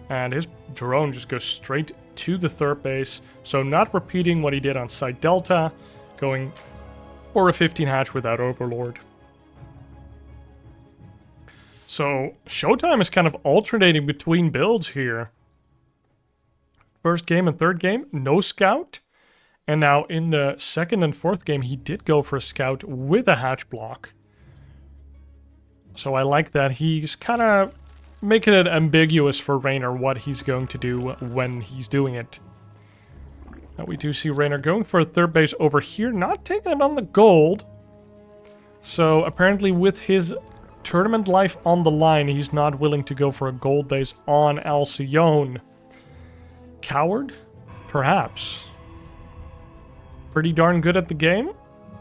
and his drone just goes straight to the 3rd base. So not repeating what he did on Site Delta, going for a 15 hatch without Overlord. So ShoWTimE is kind of alternating between builds here. First game and 3rd game, no scout. And now in the 2nd and 4th game, he did go for a scout with a hatch block. So I like that. He's kind of making it ambiguous for Reynor what he's going to do when he's doing it. Now we do see Reynor going for a 3rd base over here, not taking it on the gold. So apparently with his tournament life on the line, he's not willing to go for a gold base on Alcyone. Coward? Perhaps. Pretty darn good at the game?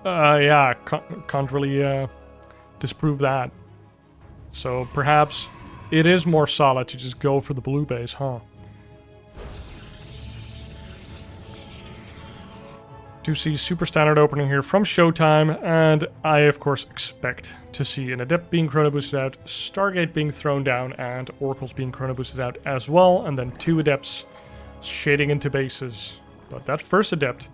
Yeah, can't really disprove that. So perhaps it is more solid to just go for the blue base, huh? Do see super standard opening here from ShoWTimE, and I of course expect to see an Adept being chrono boosted out, Stargate being thrown down, and Oracles being chrono boosted out as well, and then 2 Adepts shading into bases. But that first Adept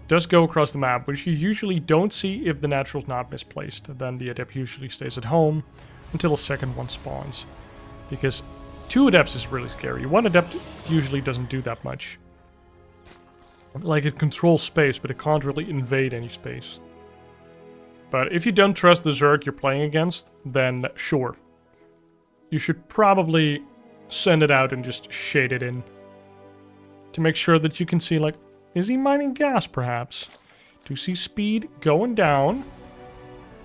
does go across the map, which you usually don't see if the Natural's not misplaced. Then the Adept usually stays at home until a second one spawns. Because 2 Adepts is really scary. 1 Adept usually doesn't do that much. Like, it controls space, but it can't really invade any space. But if you don't trust the Zerg you're playing against, then sure. You should probably send it out and just shade it in. To make sure that you can see, like, is he mining gas, perhaps? Do see speed going down.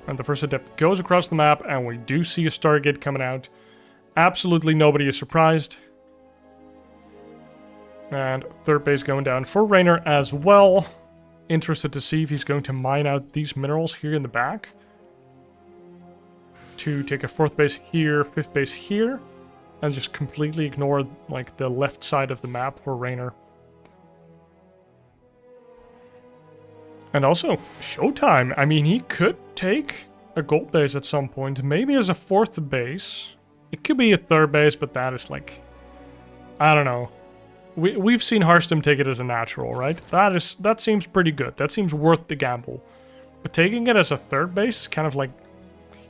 And the first Adept goes across the map, and we do see a Stargate coming out. Absolutely nobody is surprised. And 3rd base going down for Reynor as well. Interested to see if he's going to mine out these minerals here in the back. To take a 4th base here, 5th base here. And just completely ignore, like, the left side of the map for Reynor. And also, ShoWTimE. I mean, he could take a gold base at some point. Maybe as a 4th base. It could be a 3rd base, but that is like... I don't know. We've seen Hearthstone take it as a natural, right? That seems pretty good. That seems worth the gamble. But taking it as a 3rd base is kind of like...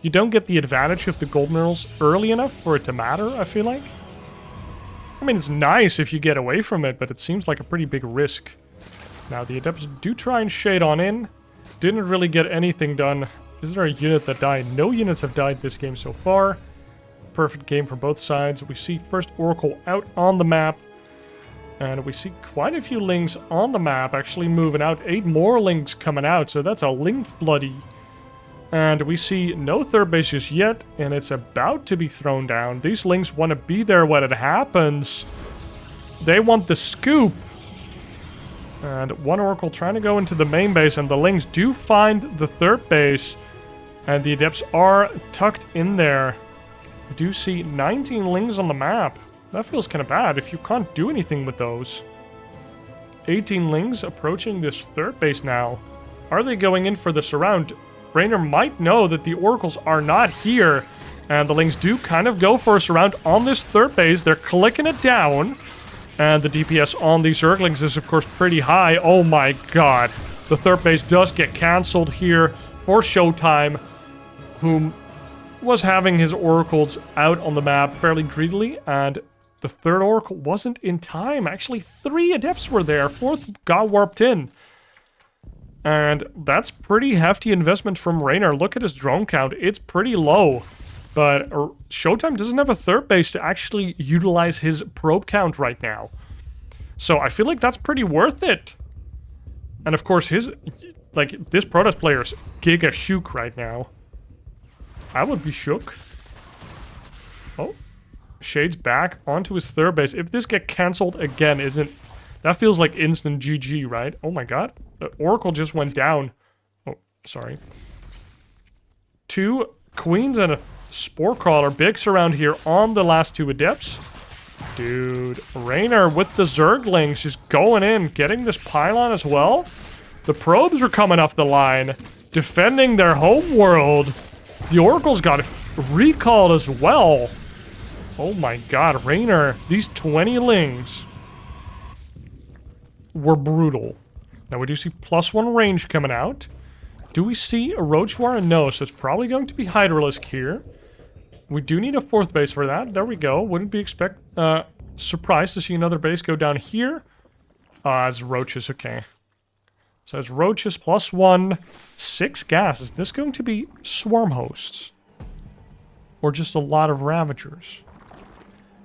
You don't get the advantage of the gold minerals early enough for it to matter, I feel like. I mean, it's nice if you get away from it, but it seems like a pretty big risk. Now, the Adepts do try and shade on in. Didn't really get anything done. Is there a unit that died? No units have died this game so far. Perfect game for both sides. We see first Oracle out on the map. And we see quite a few Lings on the map actually moving out. 8 more Lings coming out, so that's a Ling Bloody. And we see no 3rd base just yet, and it's about to be thrown down. These Lings want to be there when it happens. They want the scoop. And 1 Oracle trying to go into the main base, and the Lings do find the 3rd base. And the Adepts are tucked in there. We do see 19 Lings on the map. That feels kind of bad if you can't do anything with those. 18 Lings approaching this 3rd base now. Are they going in for the surround? Reynor might know that the Oracles are not here. And the Lings do kind of go for a surround on this 3rd base. They're clicking it down. And the DPS on these Zerglings is, of course, pretty high. Oh my god. The third base does get cancelled here for ShoWTimE, whom was having his oracles out on the map fairly greedily, and the third oracle wasn't in time. Actually, 3 adepts were there. 4th got warped in. And that's pretty hefty investment from Reynor. Look at his drone count. It's pretty low. But ShoWTimE doesn't have a third base to actually utilize his probe count right now. So I feel like that's pretty worth it. And of course, this Protoss player's giga shook right now. I would be shook. Oh. Shade's back onto his third base. If this gets cancelled again, that feels like instant GG, right? Oh my god. The Oracle just went down. Oh, sorry. 2 Queens and a Spore Crawler. Bigs around here on the last 2 Adepts. Dude. Reynor with the Zerglings just going in. Getting this pylon as well. The probes are coming off the line. Defending their home world. The Oracle's got recalled as well. Oh my god, Reynor. These 20 Lings were brutal. Now we do see +1 range coming out. Do we see a Roachwar? No, so it's probably going to be Hydralisk here. We do need a 4th base for that. There we go. Wouldn't be surprised to see another base go down here. It's Roaches, okay. So it's Roaches +1, 6 gas. Is this going to be Swarm Hosts? Or just a lot of Ravagers?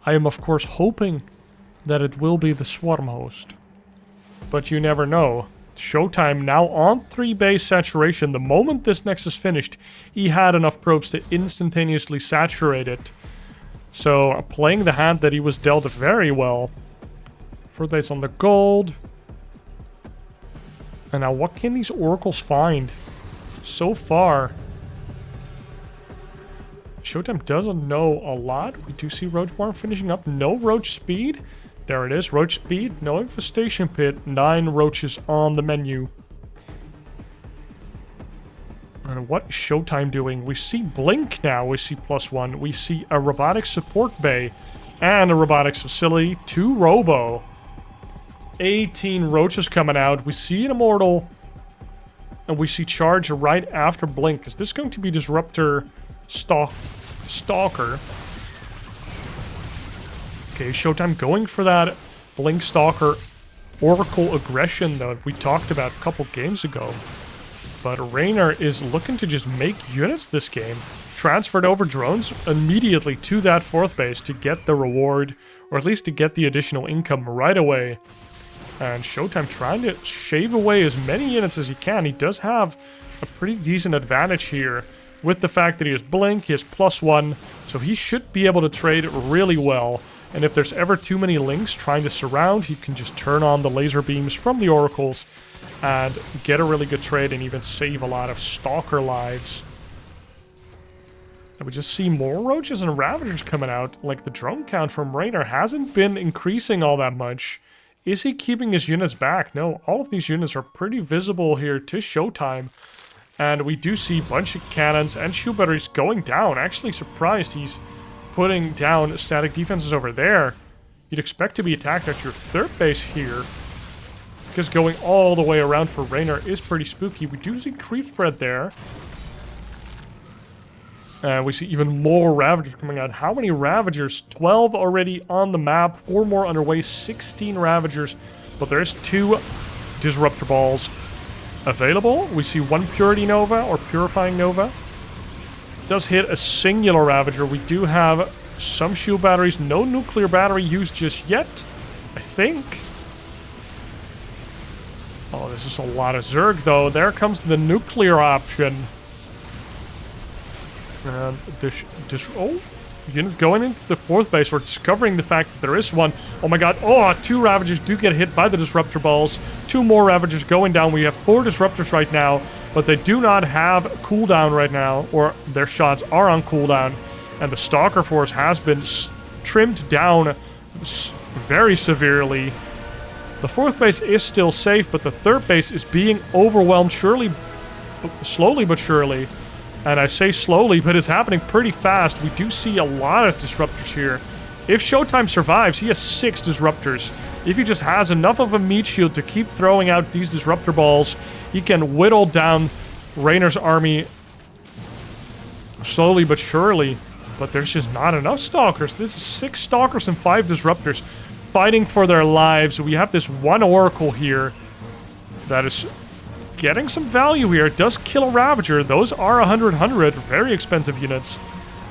I am, of course, hoping that it will be the Swarm Host. But you never know. ShoWTimE now on 3 base saturation. The moment this Nexus finished, he had enough probes to instantaneously saturate it. So, playing the hand that he was dealt very well. 4th base on the gold. And now, what can these Oracles find? So far, ShoWTimE doesn't know a lot. We do see Roachworm finishing up. No Roach Speed. There it is. Roach Speed. No Infestation Pit. 9 Roaches on the menu. And what is ShoWTimE doing? We see Blink now. We see +1. We see a Robotics Support Bay. And a Robotics Facility. 2 Robo. 18 Roaches coming out. We see an Immortal. And we see Charge right after Blink. Is this going to be Disruptor Stalker? Okay, ShoWTimE going for that Blink Stalker Oracle aggression that we talked about a couple games ago. But Reynor is looking to just make units this game. Transferred over drones immediately to that 4th base to get the reward, or at least to get the additional income right away. And ShoWTimE trying to shave away as many units as he can. He does have a pretty decent advantage here with the fact that he has Blink, he has +1, so he should be able to trade really well. And if there's ever too many Lings trying to surround, he can just turn on the laser beams from the Oracles and get a really good trade and even save a lot of Stalker lives. And we just see more Roaches and Ravagers coming out. Like, the drone count from Reynor hasn't been increasing all that much. Is he keeping his units back? No, all of these units are pretty visible here to ShoWTimE. And we do see a bunch of cannons and shield batteries going down. Actually surprised he's putting down static defenses over there. You'd expect to be attacked at your 3rd base here, because going all the way around for Reynor is pretty spooky. We do see creep spread there. And we see even more Ravagers coming out. How many Ravagers? 12 already on the map. 4 more underway. 16 Ravagers. But there's 2 Disruptor Balls available. We see 1 Purity Nova, or Purifying Nova. Does hit a singular Ravager. We do have some shield batteries. No nuclear battery used just yet, I think. Oh, this is a lot of Zerg, though. There comes the nuclear option. And units going into the 4th base. We're discovering the fact that there is one. Oh my god. Oh, 2 Ravagers do get hit by the Disruptor Balls. 2 more Ravagers going down. We have 4 Disruptors right now, but they do not have cooldown right now, or their shots are on cooldown. And the Stalker Force has been trimmed down very severely. The 4th base is still safe, but the 3rd base is being overwhelmed slowly but surely. And I say slowly, but it's happening pretty fast. We do see a lot of Disruptors here If ShoWTimE survives, he has 6 disruptors. If he just has enough of a meat shield to keep throwing out these disruptor balls, he can whittle down Reynor's army slowly but surely. But there's just not enough Stalkers. This is 6 Stalkers and 5 disruptors fighting for their lives. We have this one Oracle here that is getting some value here. It does kill a Ravager. Those are 100, very expensive units.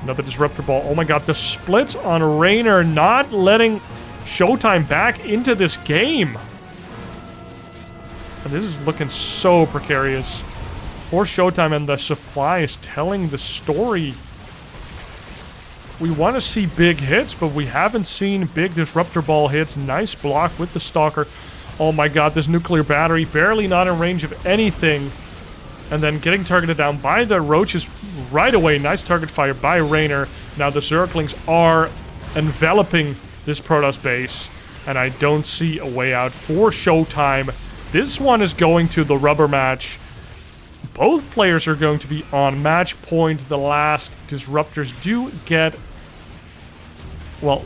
Another disruptor ball. Oh my god, the splits on Reynor not letting ShoWTimE back into this game. And this is looking so precarious for ShoWTimE, and the supply is telling the story. We want to see big hits, but we haven't seen big disruptor ball hits. Nice block with the Stalker. Oh my god, this nuclear battery barely not in range of anything. And then getting targeted down by the roaches right away. Nice target fire by Reynor. Now the Zerglings are enveloping this Protoss base, and I don't see a way out for ShoWTimE. This one is going to the rubber match. Both players are going to be on match point. The last disruptors do get, well,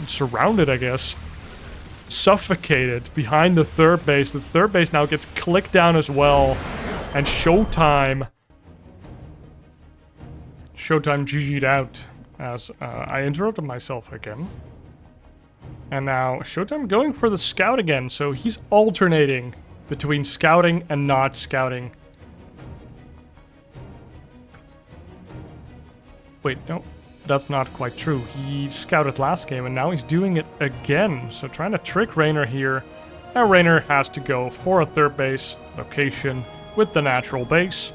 surrounded, I guess. Suffocated behind the third base. The third base now gets clicked down as well. And ShoWTimE GG'd out as I interrupted myself again. And now ShoWTimE going for the scout again. So he's alternating between scouting and not scouting. Wait, no. That's not quite true. He scouted last game, and now he's doing it again. So trying to trick Reynor here. And Reynor has to go for a third base location with the natural base.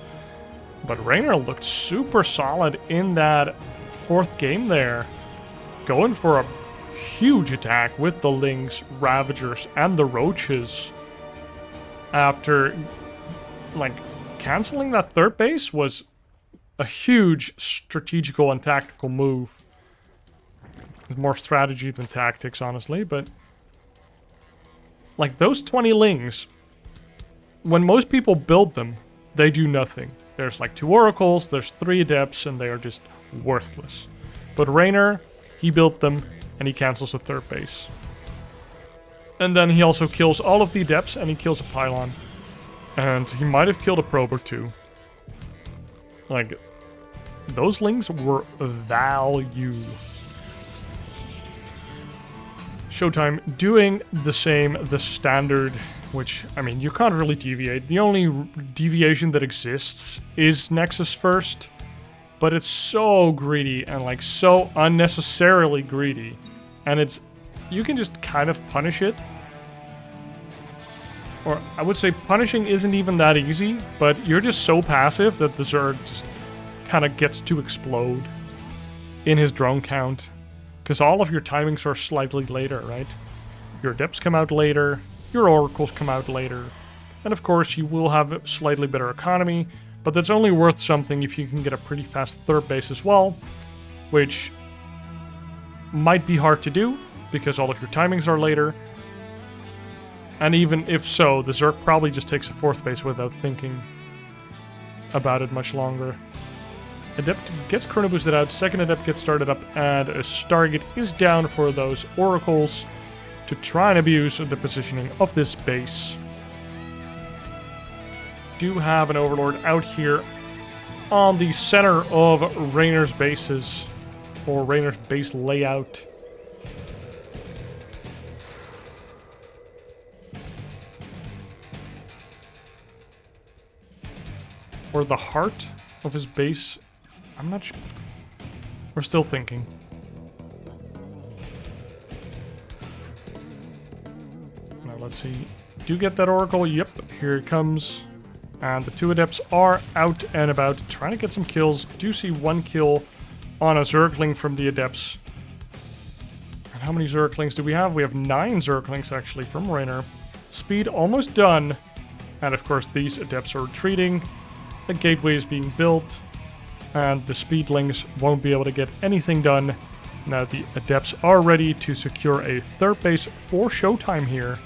But Reynor looked super solid in that 4th game there. Going for a huge attack with the Lynx, Ravagers, and the Roaches. After, like, canceling that third base was a huge strategical and tactical move. More strategy than tactics, honestly, but like those 20 Lings, when most people build them, they do nothing. There's like 2 Oracles, there's 3 Adepts, and they are just worthless. But Reynor, he built them, and he cancels a third base. And then he also kills all of the Adepts, and he kills a Pylon. And he might have killed a Probe or 2. Like, those Lings were value. ShoWTimE doing the same, the standard, which, I mean, you can't really deviate. The only deviation that exists is Nexus first, but it's so greedy and, like, so unnecessarily greedy. And it's, you can just kind of punish it. Or, I would say punishing isn't even that easy, but you're just so passive that the Zerg just kind of gets to explode in his drone count. Because all of your timings are slightly later, right? Your Adepts come out later, your Oracles come out later, and of course you will have a slightly better economy, but that's only worth something if you can get a pretty fast third base as well, which might be hard to do, because all of your timings are later. And even if so, the Zerg probably just takes a 4th base without thinking about it much longer. Adept gets Chrono Boosted out, 2nd Adept gets started up, and a Stargate is down for those Oracles to try and abuse the positioning of this base. Do have an Overlord out here on the center of Reynor's bases, or Reynor's base layout. Or the heart of his base. I'm not sure. We're still thinking. Now let's see. Do get that Oracle? Yep, here it comes. And the 2 Adepts are out and about, trying to get some kills. Do see 1 kill on a Zergling from the Adepts. And how many Zerglings do we have? We have 9 Zerglings actually from Reynor. Speed almost done. And of course these Adepts are retreating. The gateway is being built, and the Speedlings won't be able to get anything done. Now the Adepts are ready to secure a third base for ShoWTimE here.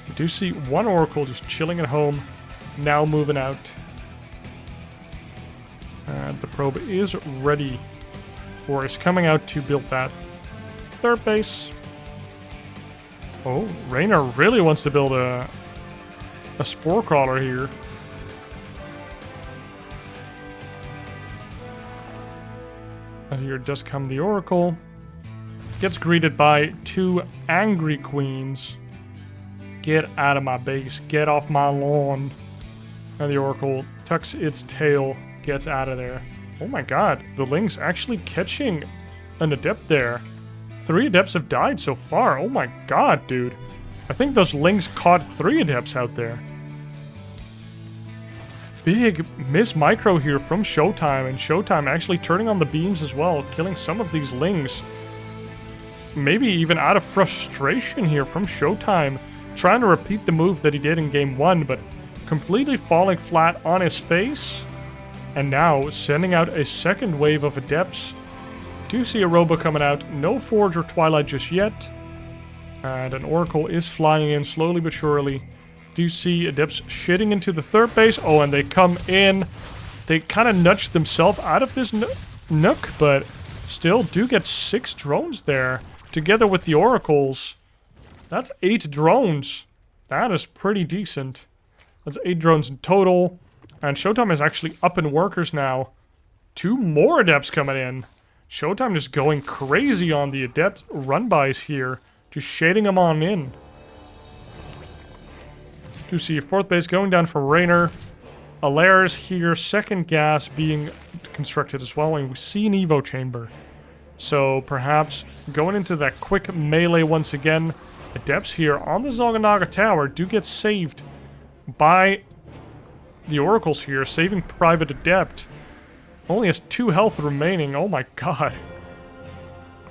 We do see 1 Oracle just chilling at home, now moving out. And the probe is ready XXIV is coming out to build that third base. Oh, Reynor really wants to build a spore crawler here. And here does come the Oracle. Gets greeted by 2 angry queens. Get out of my base. Get off my lawn. And the Oracle tucks its tail. Gets out of there. Oh my god. The Ling's actually catching an Adept there. 3 Adepts have died so far. Oh my god, dude. I think those Lings caught 3 Adepts out there. Big miss micro here from ShoWTimE, and ShoWTimE actually turning on the beams as well, killing some of these Lings. Maybe even out of frustration here from ShoWTimE, trying to repeat the move that he did in game 1, but completely falling flat on his face. And now sending out a second wave of Adepts. Do see a Robo coming out, no Forge or Twilight just yet. And an Oracle is flying in slowly but surely. Do see Adepts shitting into the third base. Oh, and they come in. They kind of nudged themselves out of this nook, but still do get 6 drones there. Together with the Oracles. That's 8 drones. That is pretty decent. That's 8 drones in total. And ShoWTimE is actually up in workers now. 2 more Adepts coming in. ShoWTimE just going crazy on the Adept run-bys here. Just shading them on in. To see 4th base going down for Reynor. Solaris here, 2nd gas being constructed as well. And we see an Evo chamber. So perhaps going into that quick melee once again. Adepts here on the Goldenaura tower do get saved by the Oracles here. Saving Private Adept. Only has 2 health remaining. Oh my god.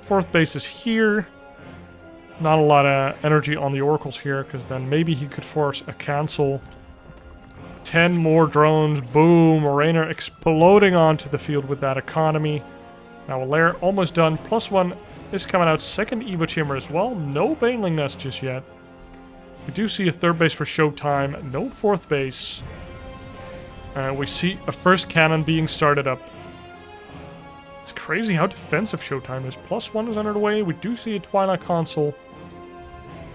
4th base is here. Not a lot of energy on the Oracles here, because then maybe he could force a cancel. 10 more drones. Boom. Reynor exploding onto the field with that economy. Now Alair almost done. +1 is coming out. 2nd Evo chamber as well. No Baneling Nest just yet. We do see a 3rd base for ShoWTimE. No 4th base. We see a first cannon being started up. It's crazy how defensive ShoWTimE is. +1 is under the way. We do see a Twilight console.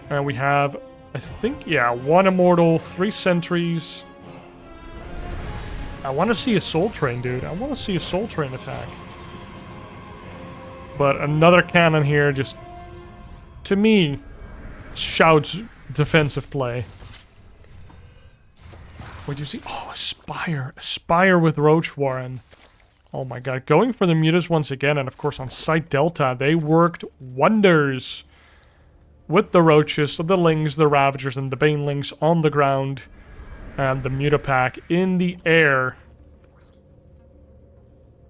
And we have, I think, yeah, 1 Immortal, 3 Sentries. I want to see a Soul Train, dude. I want to see a Soul Train attack. But another cannon here just, to me, shouts defensive play. What do you see? Oh, a Spire. A Spire with Roach Warren. Oh my god. Going for the Mutas once again. And of course on Site Delta, they worked wonders. With the Roaches, the Lings, the Ravagers, and the Banelings on the ground. And the Mutapack in the air.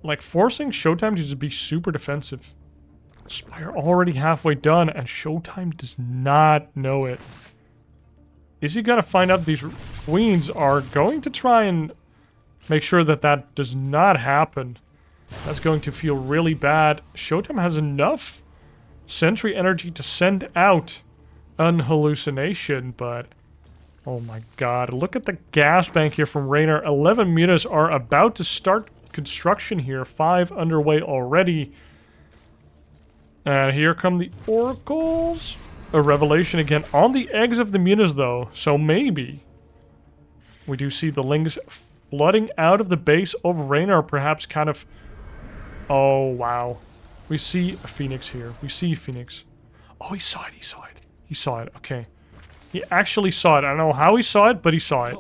Like, forcing ShoWTimE to just be super defensive. Spire already halfway done, and ShoWTimE does not know it. Is he gonna find out these queens are going to try and make sure that that does not happen? That's going to feel really bad. ShoWTimE has enough sentry energy to send out an hallucination, but oh my god, look at the gas bank here from Reynor. 11 mutas are about to start construction here. 5 underway already. And here come the Oracles. A revelation again on the eggs of the mutas though, so maybe we do see the Lings flooding out of the base of Reynor, perhaps kind of. Oh wow, we see a Phoenix here. We see Phoenix. Oh, he saw it. He saw it. He saw it. Okay, he actually saw it. I don't know how he saw it, but he saw it.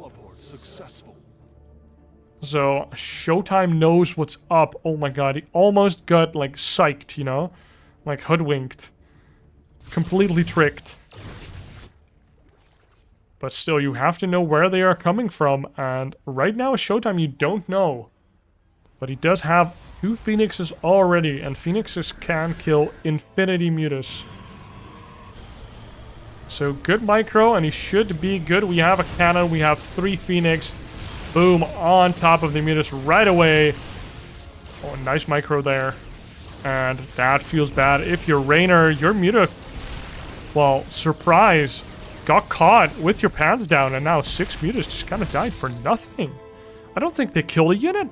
So ShoWTimE knows what's up. Oh my god, he almost got like psyched, you know, like hoodwinked. Completely tricked. But still, you have to know where they are coming from. And right now, ShoWTimE, you don't know. But he does have 2 Phoenixes already. And Phoenixes can kill infinity mutas. So good micro, and he should be good. We have a cannon. We have 3 Phoenix. Boom, on top of the mutas right away. Oh, nice micro there. And that feels bad. If you're Reynor, your muta... Well, surprise, got caught with your pants down, and now 6 mutas just kind of died for nothing. I don't think they killed a unit.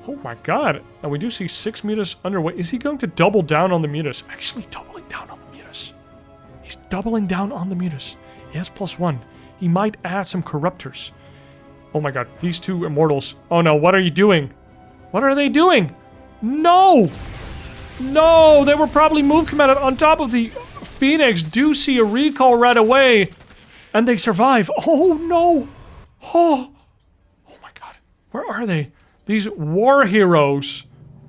Oh my god. And we do see 6 mutas underway. Is he going to double down on the mutas? Actually doubling down on the mutas. He's doubling down on the mutas. He has +1. He might add some corruptors. Oh my god. These two immortals. Oh no. What are you doing? What are they doing? No! No! They were probably move commanded on top of the Phoenix. Do see a recall right away. And they survive. Oh no! Oh! Oh my god. Where are they? These war heroes.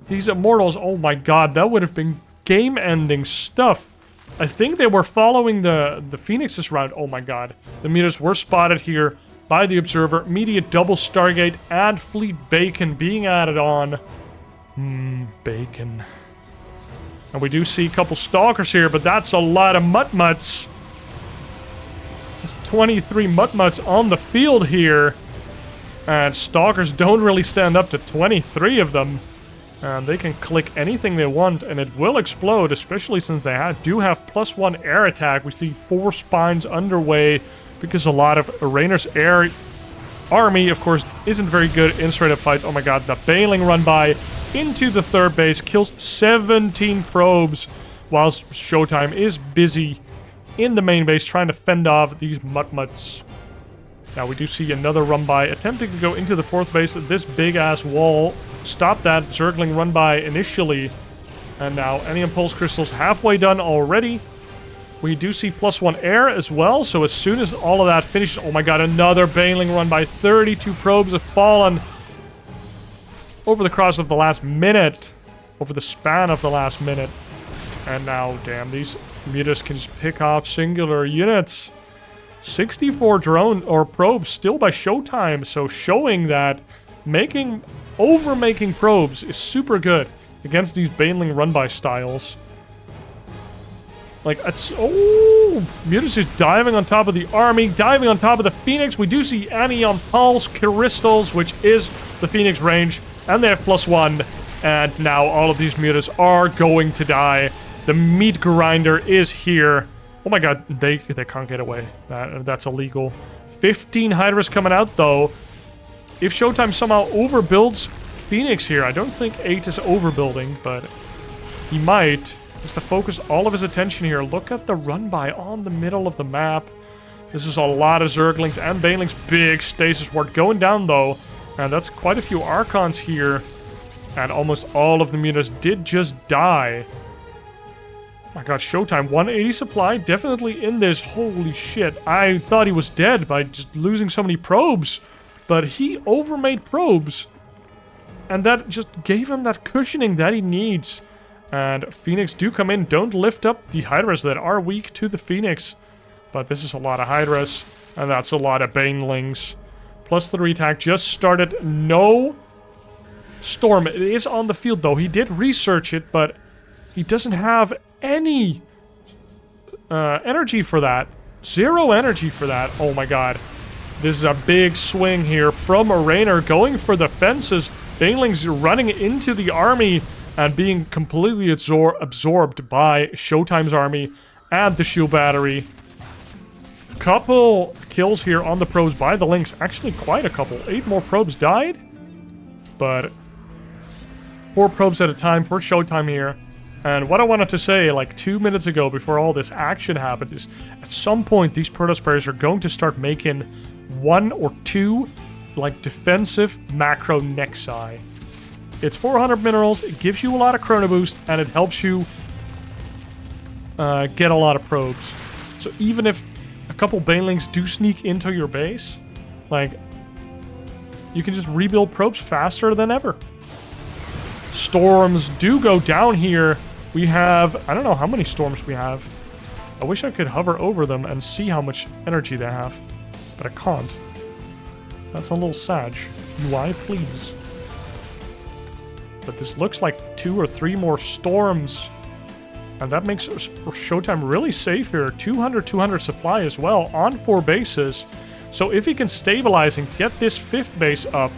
These immortals. Oh my god. That would have been game-ending stuff. I think they were following the Phoenixes around. Oh my god. The mutas were spotted here by the observer. Immediate double Stargate and fleet bacon being added on. Bacon. And we do see a couple stalkers here, but that's a lot of mutt-mutts. There's 23 mutt-mutts on the field here. And stalkers don't really stand up to 23 of them. And they can click anything they want, and it will explode, especially since they do have +1 air attack. We see 4 spines underway, because a lot of Reynor's air army, of course, isn't very good in straight-up fights. Oh my god, the bailing run by into the third base kills 17 probes, whilst ShoWTimE is busy in the main base trying to fend off these mutt-mutts. Now we do see another run by attempting to go into the fourth base. This big-ass wall stopped that Zergling run by initially. And now any impulse crystals halfway done already. We do see +1 air as well. So as soon as all of that finishes... Oh my god, another bailing run by. 32 probes have fallen over the course of the last minute. Over the span of the last minute. And now, damn, these mutas can just pick off singular units. 64 drone or probes still by ShoWTimE, so showing that making probes is super good against these bailing run-by styles. Like, it's... Oh! Mutas just diving on top of the army, diving on top of the Phoenix. We do see Anion Pulse Crystals, which is the Phoenix range, and they have +1. And now all of these mutas are going to die. The meat grinder is here. Oh my god, they can't get away. That's illegal. 15 Hydras coming out, though. If ShoWTimE somehow overbuilds Phoenix here, I don't think 8 is overbuilding, but he might. Just to focus all of his attention here. Look at the run-by on the middle of the map. This is a lot of Zerglings and Banelings. Big stasis ward going down, though. And that's quite a few Archons here. And almost all of the mutas did just die. My god, ShoWTimE, 180 supply, definitely in this. Holy shit, I thought he was dead by just losing so many probes. But he overmade probes. And that just gave him that cushioning that he needs. And Phoenix do come in, don't lift up the Hydras that are weak to the Phoenix. But this is a lot of Hydras, and that's a lot of Banelings. +3 attack just started, no Storm. It is on the field though, he did research it, but he doesn't have any energy for that. 0 energy for that. Oh my god. This is a big swing here from Reynor going for the fences. Banelings running into the army and being completely absorbed by ShoWTimE's army and the shield battery. Couple kills here on the probes by the Lynx. Actually, quite a couple. 8 more probes died. But 4 probes at a time for ShoWTimE here. And what I wanted to say, like 2 minutes ago before all this action happened, is at some point these Protoss players are going to start making 1 or 2 like defensive macro Nexi. It's 400 minerals, it gives you a lot of chrono boost, and it helps you get a lot of probes. So even if a couple Banelings do sneak into your base, like, you can just rebuild probes faster than ever. Storms do go down here. We have, I don't know how many storms we have. I wish I could hover over them and see how much energy they have, but I can't. That's a little sad. UI, please. But this looks like 2 or 3 more storms. And that makes ShoWTimE really safe here. 200 supply as well on 4 bases. So if he can stabilize and get this 5th base up,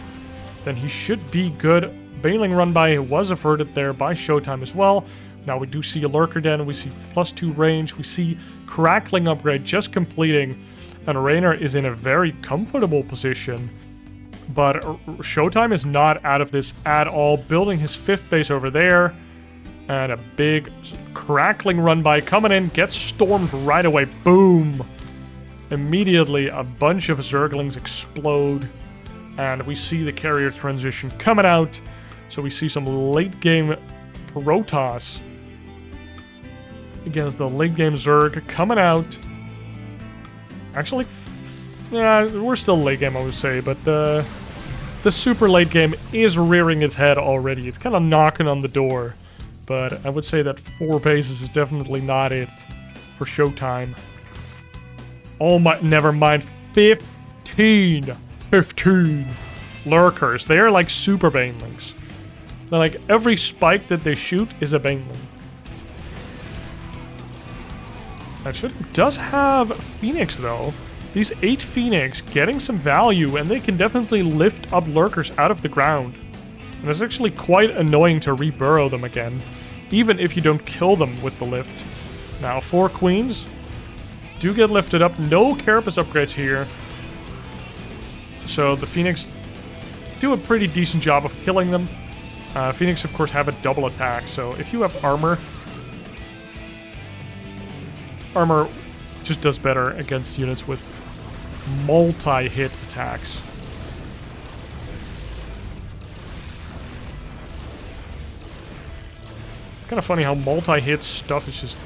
then he should be good. Bailing run by was averted there by ShoWTimE as well. Now we do see a Lurker Den. We see +2 range. We see Crackling upgrade just completing. And Reynor is in a very comfortable position. But ShoWTimE is not out of this at all, building his 5th base over there. And a big crackling run by coming in, gets stormed right away. Boom! Immediately, a bunch of Zerglings explode. And we see the carrier transition coming out. So we see some late game Protoss against the late game Zerg coming out. Actually, yeah, we're still late game, I would say, but the super late game is rearing its head already. It's kind of knocking on the door. But I would say that 4 bases is definitely not it for ShoWTimE. Oh my, never mind. 15 lurkers. They are like super banelings. They're like every spike that they shoot is a baneling. Actually, does have Phoenix though. These 8 Phoenix getting some value, and they can definitely lift up lurkers out of the ground. And it's actually quite annoying to reburrow them again, even if you don't kill them with the lift. Now, 4 queens do get lifted up. No carapace upgrades here. So the Phoenix do a pretty decent job of killing them. Phoenix, of course, have a double attack. So if you have armor just does better against units with multi-hit attacks. Kind of funny how multi-hit stuff is just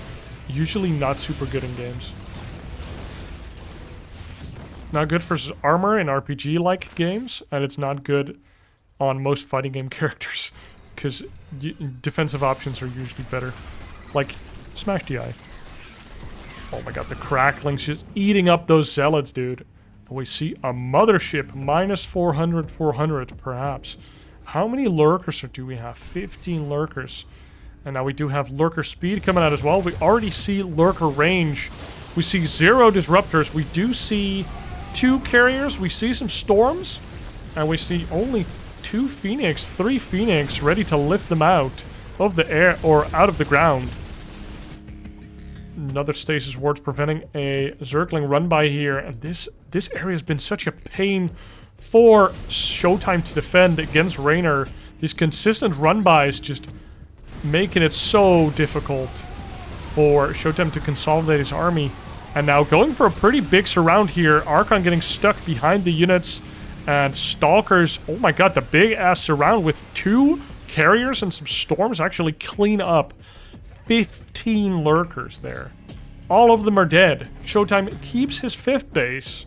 usually not super good in games. Not good for armor in RPG-like games, and it's not good on most fighting game characters, because defensive options are usually better. Like, Smash DI. Oh my god, the crackling's just eating up those zealots, dude. We see a mothership, minus 400, 400, perhaps. How many lurkers do we have? 15 lurkers. And now we do have lurker speed coming out as well. We already see lurker range. We see 0 disruptors. We do see 2 carriers. We see some storms. And we see only 2 Phoenix, 3 Phoenix ready to lift them out of the air or out of the ground. Another stasis ward's preventing a Zergling run by here. And this area has been such a pain for ShoWTimE to defend against Reynor. These consistent run-bys just making it so difficult for ShoWTimE to consolidate his army. And now going for a pretty big surround here. Archon getting stuck behind the units. And Stalkers, oh my god, the big ass surround with 2 carriers and some storms actually clean up 15 lurkers there. All of them are dead. ShoWTimE keeps his 5th base.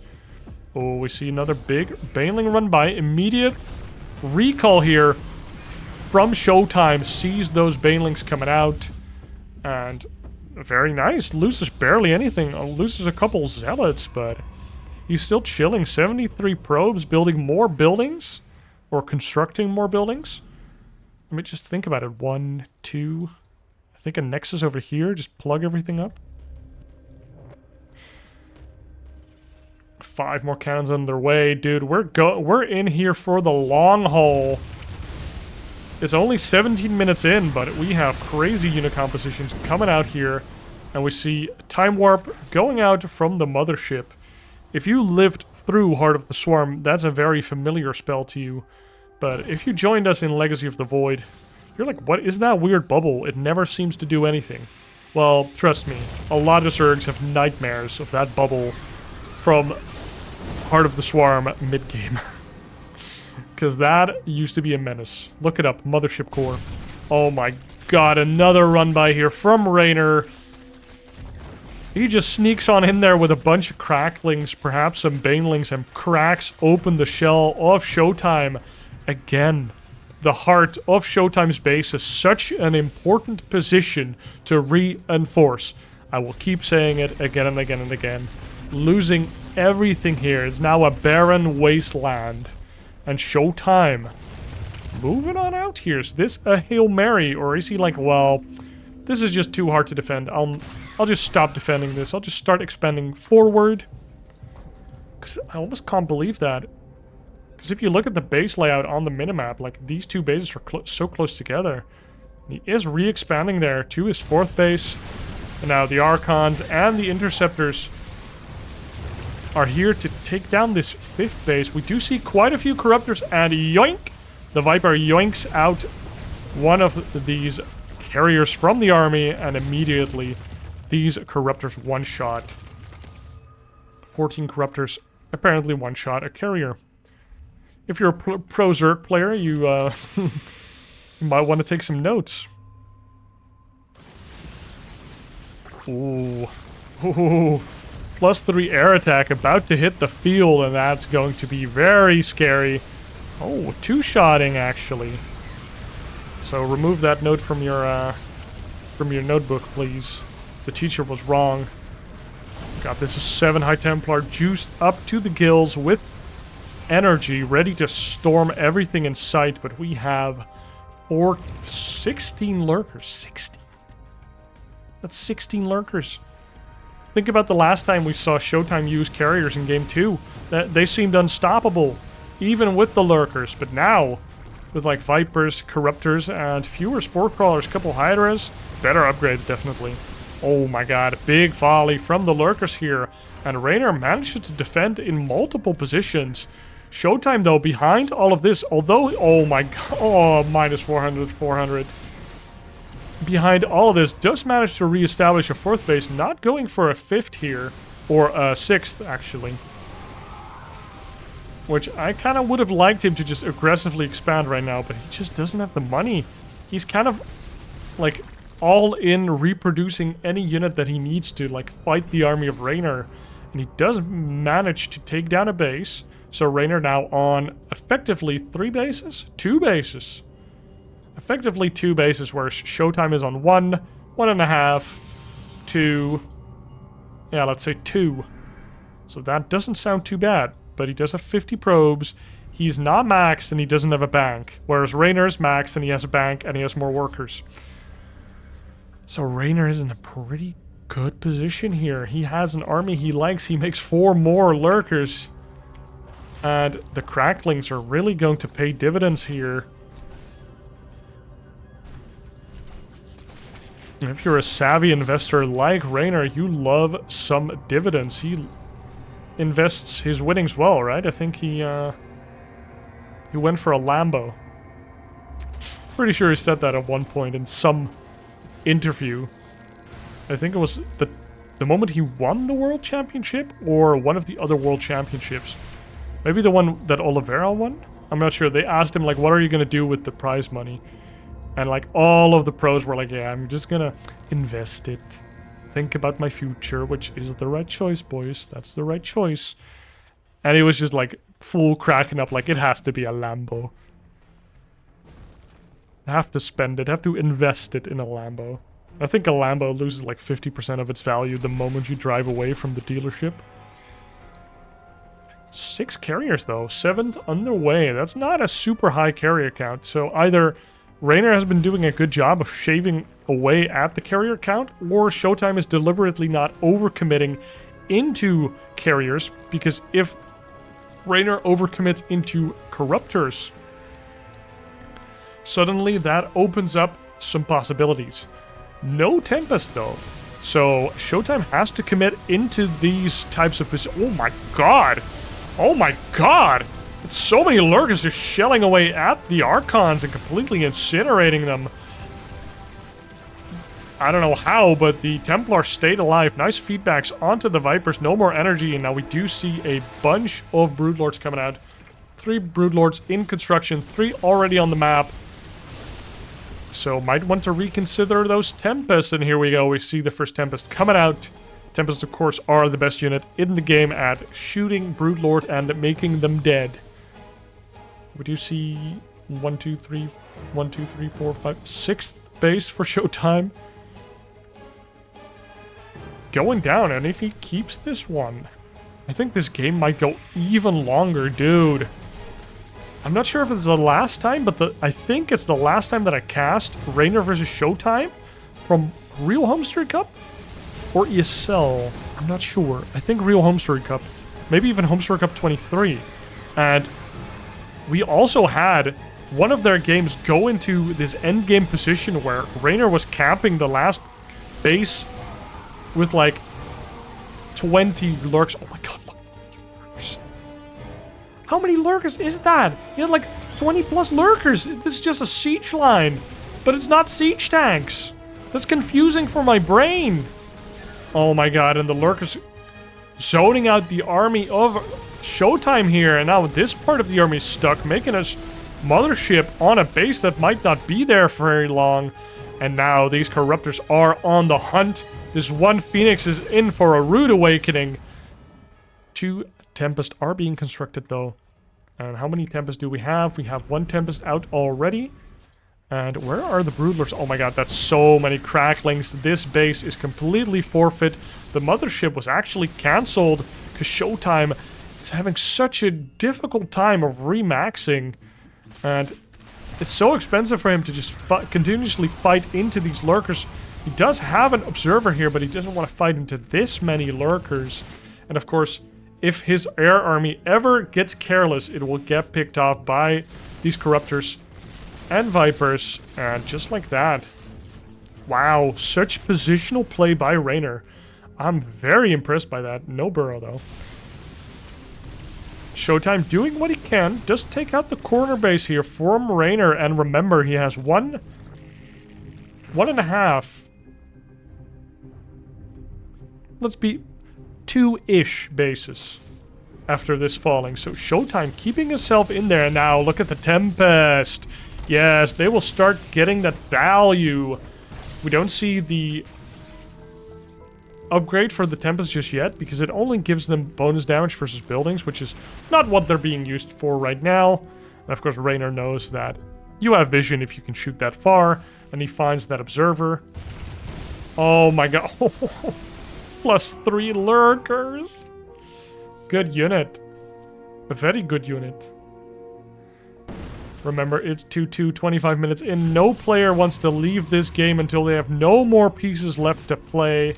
Oh, we see another big baneling run by. Immediate recall here from ShoWTimE, sees those banelings coming out, and very nice. Loses barely anything. Loses a couple zealots, but he's still chilling. 73 probes, building more buildings, or constructing more buildings. Let me just think about it. 1, 2. I think a nexus over here. Just plug everything up. 5 more cannons on their way, dude. We're in here for the long haul. It's only 17 minutes in, but we have crazy unit compositions coming out here. And we see Time Warp going out from the mothership. If you lived through Heart of the Swarm, that's a very familiar spell to you. But if you joined us in Legacy of the Void, you're like, what is that weird bubble? It never seems to do anything. Well, trust me, a lot of Zergs have nightmares of that bubble from Heart of the Swarm mid-game. Because that used to be a menace. Look it up, Mothership Core. Oh my god, another run by here from Reynor. He just sneaks on in there with a bunch of cracklings, perhaps some banelings, and cracks open the shell of ShoWTimE. Again, the heart of ShoWTimE's base is such an important position to reinforce. I will keep saying it again and again and again. Losing everything here is now a barren wasteland. And ShoWTimE moving on out here. Is this a Hail Mary, or is he like, well, this is just too hard to defend. I'll just stop defending this. I'll just start expanding forward. Because I almost can't believe that. Because if you look at the base layout on the minimap, like, these 2 bases are so close together. And he is re-expanding there to his 4th base. And now the Archons and the Interceptors are here to take down this 5th base. We do see quite a few Corruptors, and yoink! The Viper yoinks out one of these carriers from the army, and immediately these Corruptors one-shot. 14 Corruptors apparently one-shot a carrier. If you're a pro Zerg player, you, you might want to take some notes. Ooh. Ooh. +3 air attack about to hit the field, and that's going to be very scary. Oh, 2-shotting actually. So remove that note from your notebook, please. The teacher was wrong. God, this is 7 High Templar juiced up to the gills with energy, ready to storm everything in sight, but we have 16 lurkers. 16. That's 16 lurkers. Think about the last time we saw ShoWTimE use carriers in Game 2. They seemed unstoppable, even with the lurkers. But now, with like Vipers, Corruptors, and fewer Spore Crawlers, couple Hydras, better upgrades definitely. Oh my god, big volley from the lurkers here. And Reynor managed to defend in multiple positions. ShoWTimE though, behind all of this, although, oh my god, oh, minus 400, 400. Behind all of this, does manage to re-establish a 4th base, not going for a 5th here, or a 6th actually. Which I kind of would have liked him to just aggressively expand right now, but he just doesn't have the money. He's kind of like all in reproducing any unit that he needs to, like fight the army of Reynor. And he does manage to take down a base. So Reynor now on effectively 3 bases? 2 bases. Effectively 2 bases, where ShoWTimE is on 1, 1.5, 2. Yeah, let's say 2. So that doesn't sound too bad. But he does have 50 probes. He's not maxed and he doesn't have a bank. Whereas Reynor is maxed and he has a bank and he has more workers. So Reynor is in a pretty good position here. He has an army he likes. He makes 4 more lurkers. And the cracklings are really going to pay dividends here. If you're a savvy investor like Reynor, you love some dividends. He invests his winnings well, right? I think he went for a Lambo. Pretty sure he said that at one point in some interview. I think it was the moment he won the World Championship or one of the other World Championships. Maybe the one that Oliveira won? I'm not sure. They asked him, like, what are you going to do with the prize money? And, like, all of the pros were like, yeah, I'm just going to invest it. Think about my future, which is the right choice, boys. That's the right choice. And he was just, like, full cracking up, like, it has to be a Lambo. Have to spend it, have to invest it in a Lambo. I think a Lambo loses, like, 50% of its value the moment you drive away from the dealership. 6 carriers, though. 7th underway. That's not a super high carrier count. So either Reynor has been doing a good job of shaving away at the carrier count, or ShoWTimE is deliberately not overcommitting into carriers, because if Reynor overcommits into Corruptors, suddenly that opens up some possibilities. No Tempest, though. So ShoWTimE has to commit into these types of positions. Oh my god! Oh my god! It's so many lurkers just shelling away at the Archons and completely incinerating them. I don't know how, but the Templars stayed alive. Nice feedbacks onto the Vipers. No more energy, and now we do see a bunch of Broodlords coming out. 3 Broodlords in construction, 3 already on the map. So might want to reconsider those Tempests, and here we go. We see the first Tempest coming out. Tempests, of course, are the best unit in the game at shooting Broodlord and making them dead. We do see 1, 2, 3, 1, 2, 3, 4, 5, 6th base for ShoWTimE. Going down, and if he keeps this one, I think this game might go even longer, dude. I'm not sure if it's the last time, but I think it's the last time that I cast Reynor versus ShoWTimE from Real Homestory Cup or ESL. I'm not sure. I think Real Homestory Cup. Maybe even Homestory Cup 23. And we also had one of their games go into this endgame position where Reynor was camping the last base with like 20 lurks. Oh my god, How many lurkers is that? He had like 20 plus lurkers. This is just a siege line. But it's not siege tanks. That's confusing for my brain. Oh my god, and the lurkers zoning out the army of ShoWTimE here. And now this part of the army is stuck, making us mothership on a base that might not be there for very long. And now these corruptors are on the hunt. This one Phoenix is in for a rude awakening. 2 Tempest are being constructed though. And how many Tempests do we have? We have 1 Tempest out already. And where are the Broodlords? Oh my god, that's so many cracklings. This base is completely forfeit. The mothership was actually cancelled because ShoWTimE is having such a difficult time of remaxing. And it's so expensive for him to just continuously fight into these lurkers. He does have an observer here, but he doesn't want to fight into this many lurkers. And of course, if his air army ever gets careless, it will get picked off by these corruptors and Vipers, and just like that. Wow, such positional play by Reynor. I'm very impressed by that. No burrow, though. ShoWTimE doing what he can. Just take out the corner base here from Reynor, and remember, he has 1.5. Let's be 2-ish bases after this falling. So ShoWTimE keeping himself in there. Now look at the Tempest. Yes, they will start getting that value. We don't see the upgrade for the Tempest just yet, because it only gives them bonus damage versus buildings, which is not what they're being used for right now. And of course, Reynor knows that you have vision if you can shoot that far, and he finds that observer. Oh my god. +3 lurkers. Good unit. A very good unit. Remember, it's 2-2, 25 minutes in. No player wants to leave this game until they have no more pieces left to play.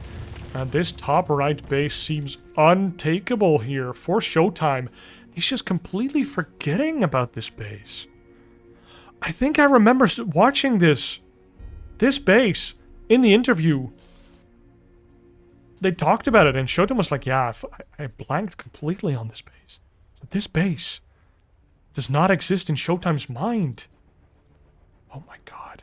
And this top right base seems untakeable here for ShoWTimE. He's just completely forgetting about this base. I think I remember watching this base in the interview. They talked about it, and ShoWTimE was like, yeah, I blanked completely on this base. This base does not exist in ShoWTimE's mind. Oh my god.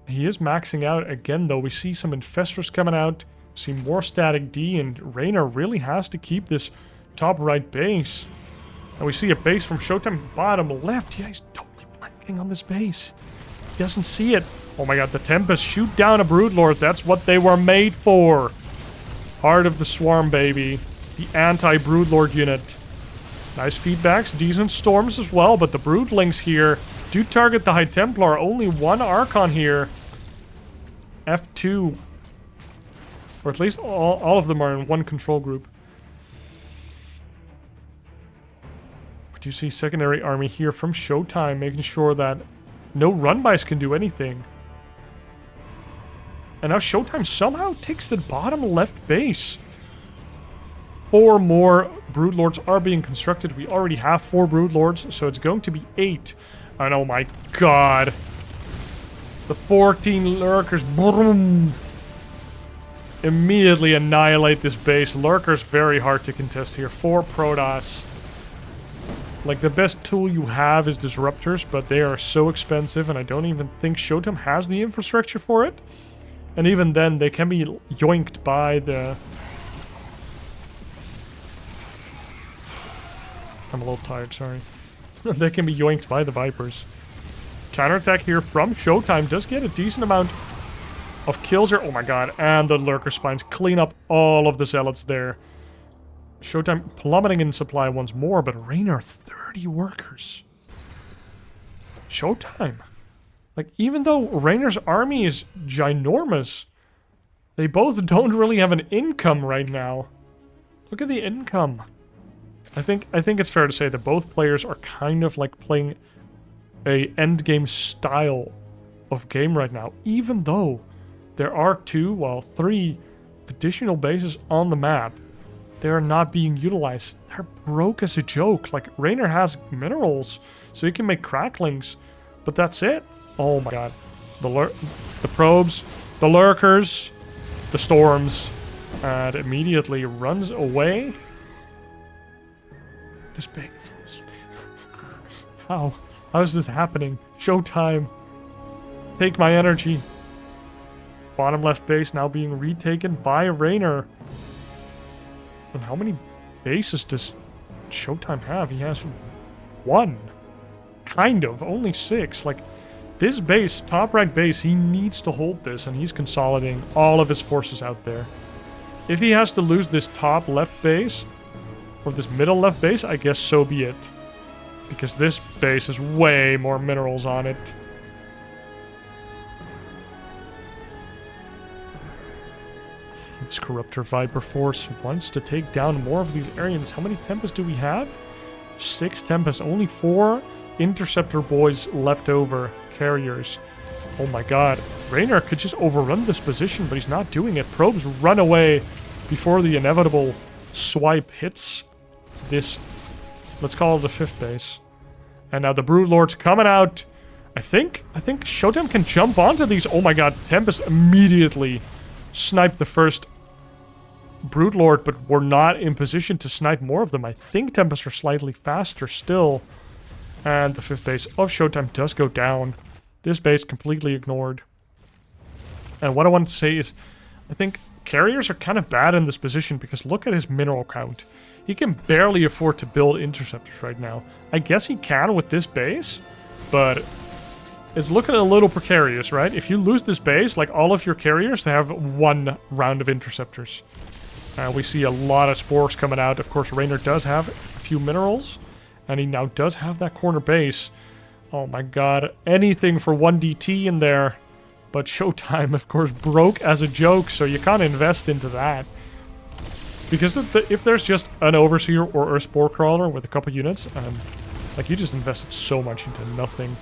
He is maxing out again, though. We see some Infestors coming out. We see more Static D, and Reynor really has to keep this top right base. And we see a base from ShoWTimE bottom left. Yeah, he's totally blanking on this base. He doesn't see it. Oh my god, the Tempest shoot down a Broodlord. That's what they were made for. Heart of the Swarm, baby. The anti-Broodlord unit. Nice feedbacks, decent storms as well, but the Broodlings here do target the High Templar. Only 1 Archon here. F2. Or at least all of them are in 1 control group. But you see secondary army here from ShoWTimE, making sure that no run-bys can do anything. And now ShoWTimE somehow takes the bottom left base. 4 more Broodlords are being constructed. We already have 4 Broodlords, so it's going to be 8. And oh my god. The 14 Lurkers, boom, immediately annihilate this base. Lurkers very hard to contest here. 4 Protoss. Like, the best tool you have is Disruptors, but they are so expensive, and I don't even think ShoWTimE has the infrastructure for it. And even then, they can be yoinked by the... I'm a little tired, sorry. They can be yoinked by the Vipers. Counterattack here from ShoWTimE does get a decent amount of kills here. Oh my god, and the Lurker Spines clean up all of the Zealots there. ShoWTimE plummeting in supply once more, but Reynor 30 workers. ShoWTimE. Like, even though Reynor's army is ginormous, they both don't really have an income right now. Look at the income. I think it's fair to say that both players are kind of like playing a endgame style of game right now, even though there are 3 additional bases on the map. They are not being utilized. They're broke as a joke. Like, Reynor has minerals, so he can make cracklings, but that's it. Oh my god. The probes, the lurkers, the storms, and immediately runs away. this base. How? How is this happening? ShoWTimE. Take my energy. Bottom left base now being retaken by Reynor. And how many bases does ShoWTimE have? He has 1. Kind of. Only 6. Like, this base, top right base, he needs to hold this, and he's consolidating all of his forces out there. If he has to lose this top left base, or this middle left base, I guess so be it. Because this base has way more minerals on it. This Corruptor Viper Force wants to take down more of these Aryans. How many Tempests do we have? 6 Tempests. Only 4 Interceptor boys left over. Carriers. Oh my god. Reynor could just overrun this position, but he's not doing it. Probes run away before the inevitable swipe hits this, let's call it the 5th base. And now the Broodlord's coming out. I think ShoWTimE can jump onto these. Oh my god, Tempest immediately sniped the first Broodlord, but we're not in position to snipe more of them. I think Tempests are slightly faster still. And the 5th base of ShoWTimE does go down. This base completely ignored. And what I want to say is, I think carriers are kind of bad in this position because look at his mineral count. He can barely afford to build interceptors right now. I guess he can with this base, but it's looking a little precarious, right? If you lose this base, like all of your carriers, they have 1 round of interceptors. We see a lot of spores coming out. Of course, Reynor does have a few minerals, and he now does have that corner base. Oh my god, anything for 1 DT in there. But ShoWTimE, of course, broke as a joke, so you can't invest into that. Because if there's just an Overseer or a Spore Crawler with a couple units, like, you just invested so much into nothing.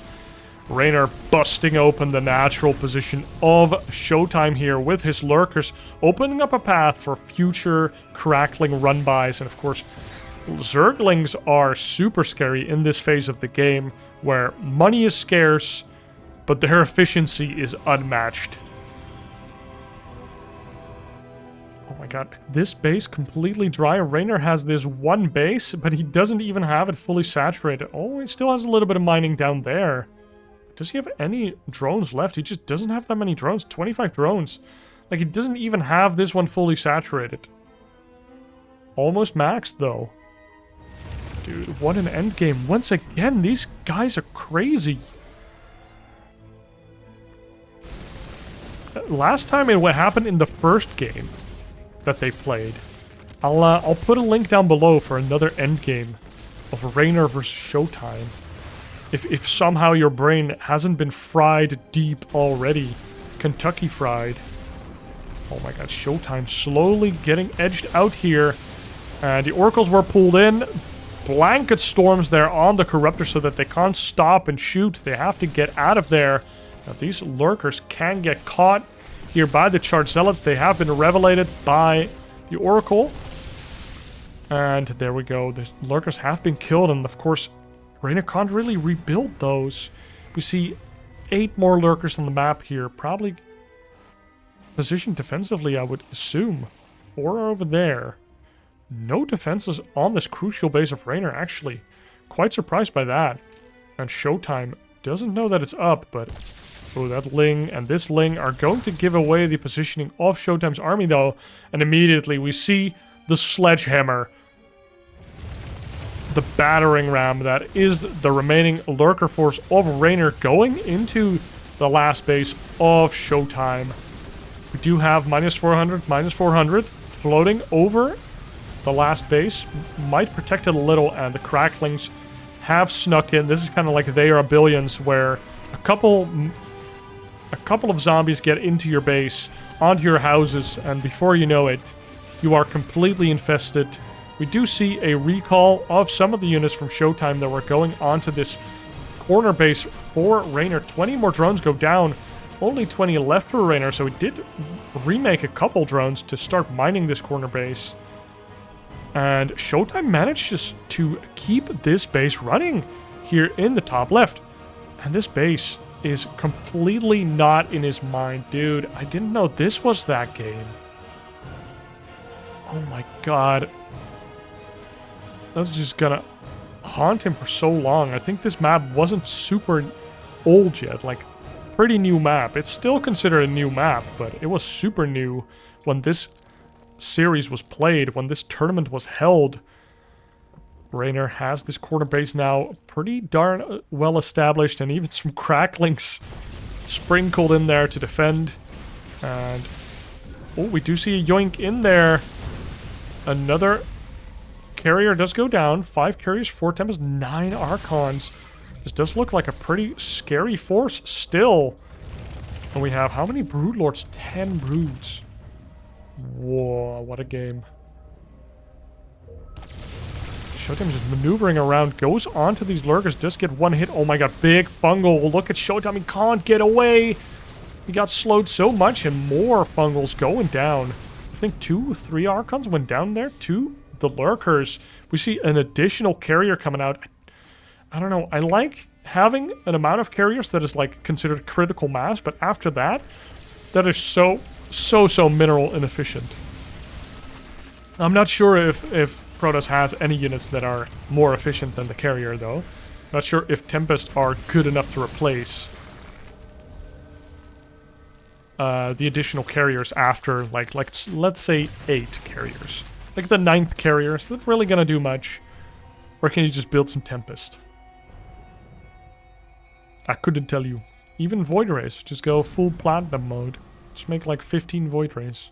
Reynor busting open the natural position of ShoWTimE here with his Lurkers, opening up a path for future crackling run-bys. And of course, Zerglings are super scary in this phase of the game, where money is scarce, but their efficiency is unmatched. Oh my god, this base completely dry. Reynor has this 1 base, but he doesn't even have it fully saturated. Oh, he still has a little bit of mining down there. Does he have any drones left? He just doesn't have that many drones. 25 drones. Like, he doesn't even have this one fully saturated. Almost maxed, though. Dude, what an endgame. Once again, these guys are crazy. Last time it what happened in the first game that they played. I'll put a link down below for another endgame of Reynor versus ShoWTimE. If somehow your brain hasn't been fried deep already. Kentucky fried. Oh my god, ShoWTimE slowly getting edged out here. And the Oracles were pulled in. Blanket storms there on the Corruptor so that they can't stop and shoot. They have to get out of there. Now these Lurkers can get caught here by the Charged Zealots. They have been revelated by the Oracle. And there we go. The Lurkers have been killed, and of course, Reynor can't really rebuild those. We see 8 more Lurkers on the map here. Probably positioned defensively, I would assume. 4 are over there. No defenses on this crucial base of Reynor, actually. Quite surprised by that. And ShoWTimE doesn't know that it's up, but... oh, that Ling and this Ling are going to give away the positioning of ShoWTimE's army, though. And immediately we see the Sledgehammer. The battering ram that is the remaining Lurker force of Reynor going into the last base of ShoWTimE. We do have -400 floating over the last base. Might protect it a little, and the Cracklings have snuck in. This is kind of like They Are Billions, where a couple of zombies get into your base, onto your houses, and before you know it, you are completely infested. We do see a recall of some of the units from ShoWTimE that were going onto this corner base for Reynor. 20 more drones go down. Only 20 left for Reynor, so he did remake a couple drones to start mining this corner base. And ShoWTimE managed just to keep this base running here in the top left. And this base is completely not in his mind. Dude, I didn't know this was that game. Oh my god. That's just gonna haunt him for so long. I think this map wasn't super old yet, like pretty new map. It's still considered a new map, but it was super new when this series was played, when this tournament was held. Reynor has this corner base now pretty darn well established, and even some cracklings sprinkled in there to defend. And oh, we do see a yoink in there. Another carrier does go down. 5 carriers, 4 tempest, 9 archons. This does look like a pretty scary force still. And we have how many broodlords? 10 broods. Whoa, what a game. ShoWTimE is maneuvering around, goes onto these lurkers, does get one hit. Oh my god, big fungal. Look at ShoWTimE, he can't get away. He got slowed so much, and more fungals going down. I think 2, 3 archons went down there. 2, the lurkers. We see an additional carrier coming out. I don't know, I like having an amount of carriers that is like considered critical mass, but after that, that is so mineral inefficient. I'm not sure if Protoss has any units that are more efficient than the carrier, though. Not sure if Tempest are good enough to replace the additional carriers after, like let's say 8 carriers. Like the 9th carrier, is that really gonna do much? Or can you just build some Tempest? I couldn't tell you. Even Void Rays, just go full platinum mode. Just make like 15 Void Rays.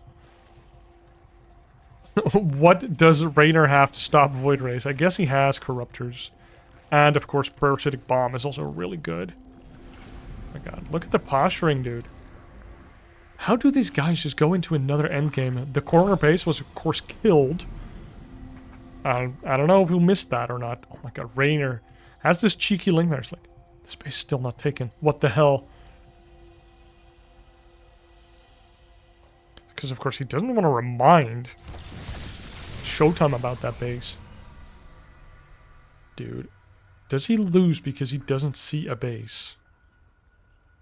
What does Reynor have to stop Void Rays? I guess he has Corruptors. And of course, Parasitic Bomb is also really good. Oh my god, look at the posturing, dude. How do these guys just go into another endgame? The corner base was of course killed. I don't know who missed that or not. Oh my god, Reynor has this cheeky link there. It's like, this base is still not taken. What the hell? Because of course he doesn't want to remind ShoWTimE about that base. Dude, does he lose because he doesn't see a base?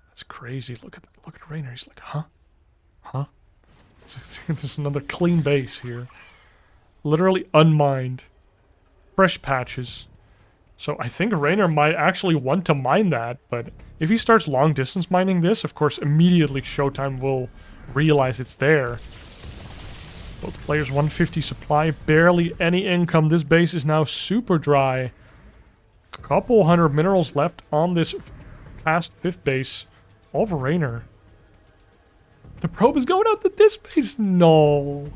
That's crazy. Look at Reynor. He's like, huh? Huh? There's another clean base here. Literally unmined. Fresh patches. So I think Reynor might actually want to mine that, but if he starts long distance mining this, of course immediately ShoWTimE will realize it's there. Both players 150 supply, barely any income. This base is now super dry. Couple hundred minerals left on this past 5th base of Reynor. The probe is going out to this base. No.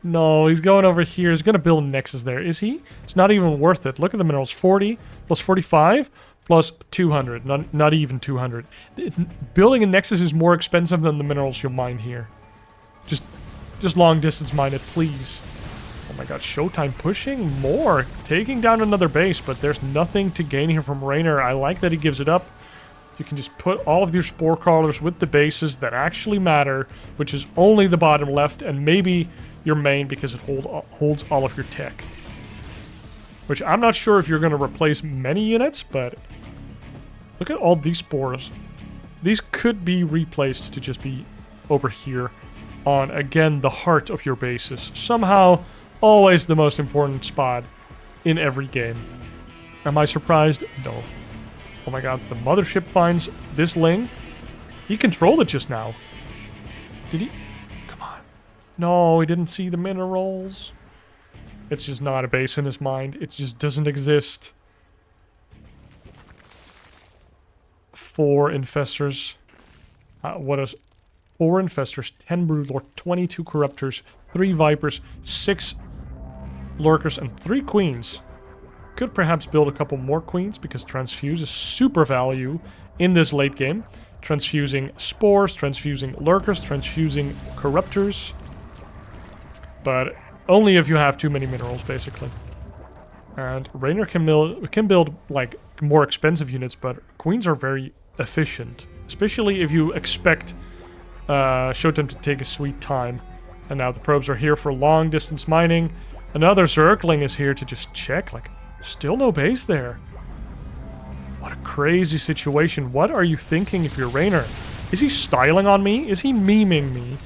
No, he's going over here. He's going to build a Nexus there. Is he? It's not even worth it. Look at the minerals. 40 plus 45 plus 200. Not even 200. Building a Nexus is more expensive than the minerals you'll mine here. Just long distance mine it, please. Oh my god, ShoWTimE pushing more. Taking down another base, but there's nothing to gain here from Reynor. I like that he gives it up. You can just put all of your spore crawlers with the bases that actually matter, which is only the bottom left and maybe your main because it holds all of your tech. Which I'm not sure if you're going to replace many units, but look at all these spores. These could be replaced to just be over here on, again, the heart of your bases. Somehow, always the most important spot in every game. Am I surprised? No. Oh my god, the mothership finds this link. He controlled it just now. Did he? Come on. No, he didn't see the minerals. It's just not a base in his mind. It just doesn't exist. 4 infestors. What is 4 infestors, 10 broodlord, 22 corruptors, 3 vipers, 6 lurkers, and 3 queens. Could perhaps build a couple more queens because transfuse is super value in this late game. Transfusing spores, transfusing lurkers, transfusing corruptors. But only if you have too many minerals, basically. And Reynor can build like more expensive units, but queens are very efficient, especially if you expect ShoWTimE to take a sweet time. And now the probes are here for long distance mining. Another Zergling is here to just check, like, still no base there. What a crazy situation. What are you thinking if you're Reynor? Is he styling on me? Is he memeing me?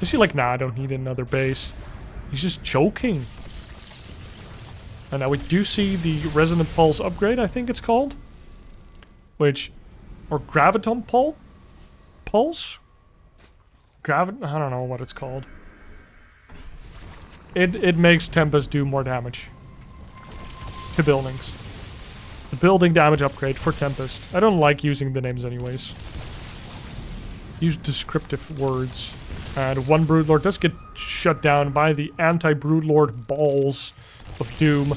Is he like, nah, I don't need another base? He's just joking. And now we do see the Resonant Pulse upgrade, I think it's called. Which... Or Graviton Pulse? I don't know what it's called. It makes Tempest do more damage. To buildings. The building damage upgrade for Tempest. I don't like using the names anyways. Use descriptive words. And one Broodlord does get shut down by the anti-Broodlord balls of doom.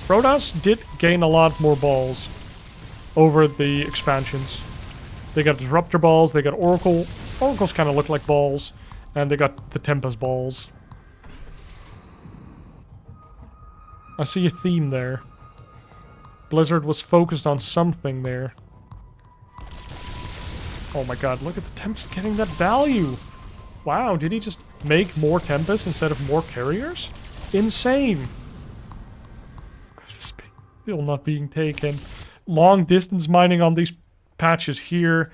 Protoss did gain a lot more balls over the expansions. They got Disruptor balls, they got Oracle. Oracles kind of look like balls. And they got the Tempest balls. I see a theme there. Blizzard was focused on something there. Oh my god, look at the Tempest getting that value! Wow, did he just make more Tempest instead of more carriers? Insane! Still not being taken. Long distance mining on these patches here.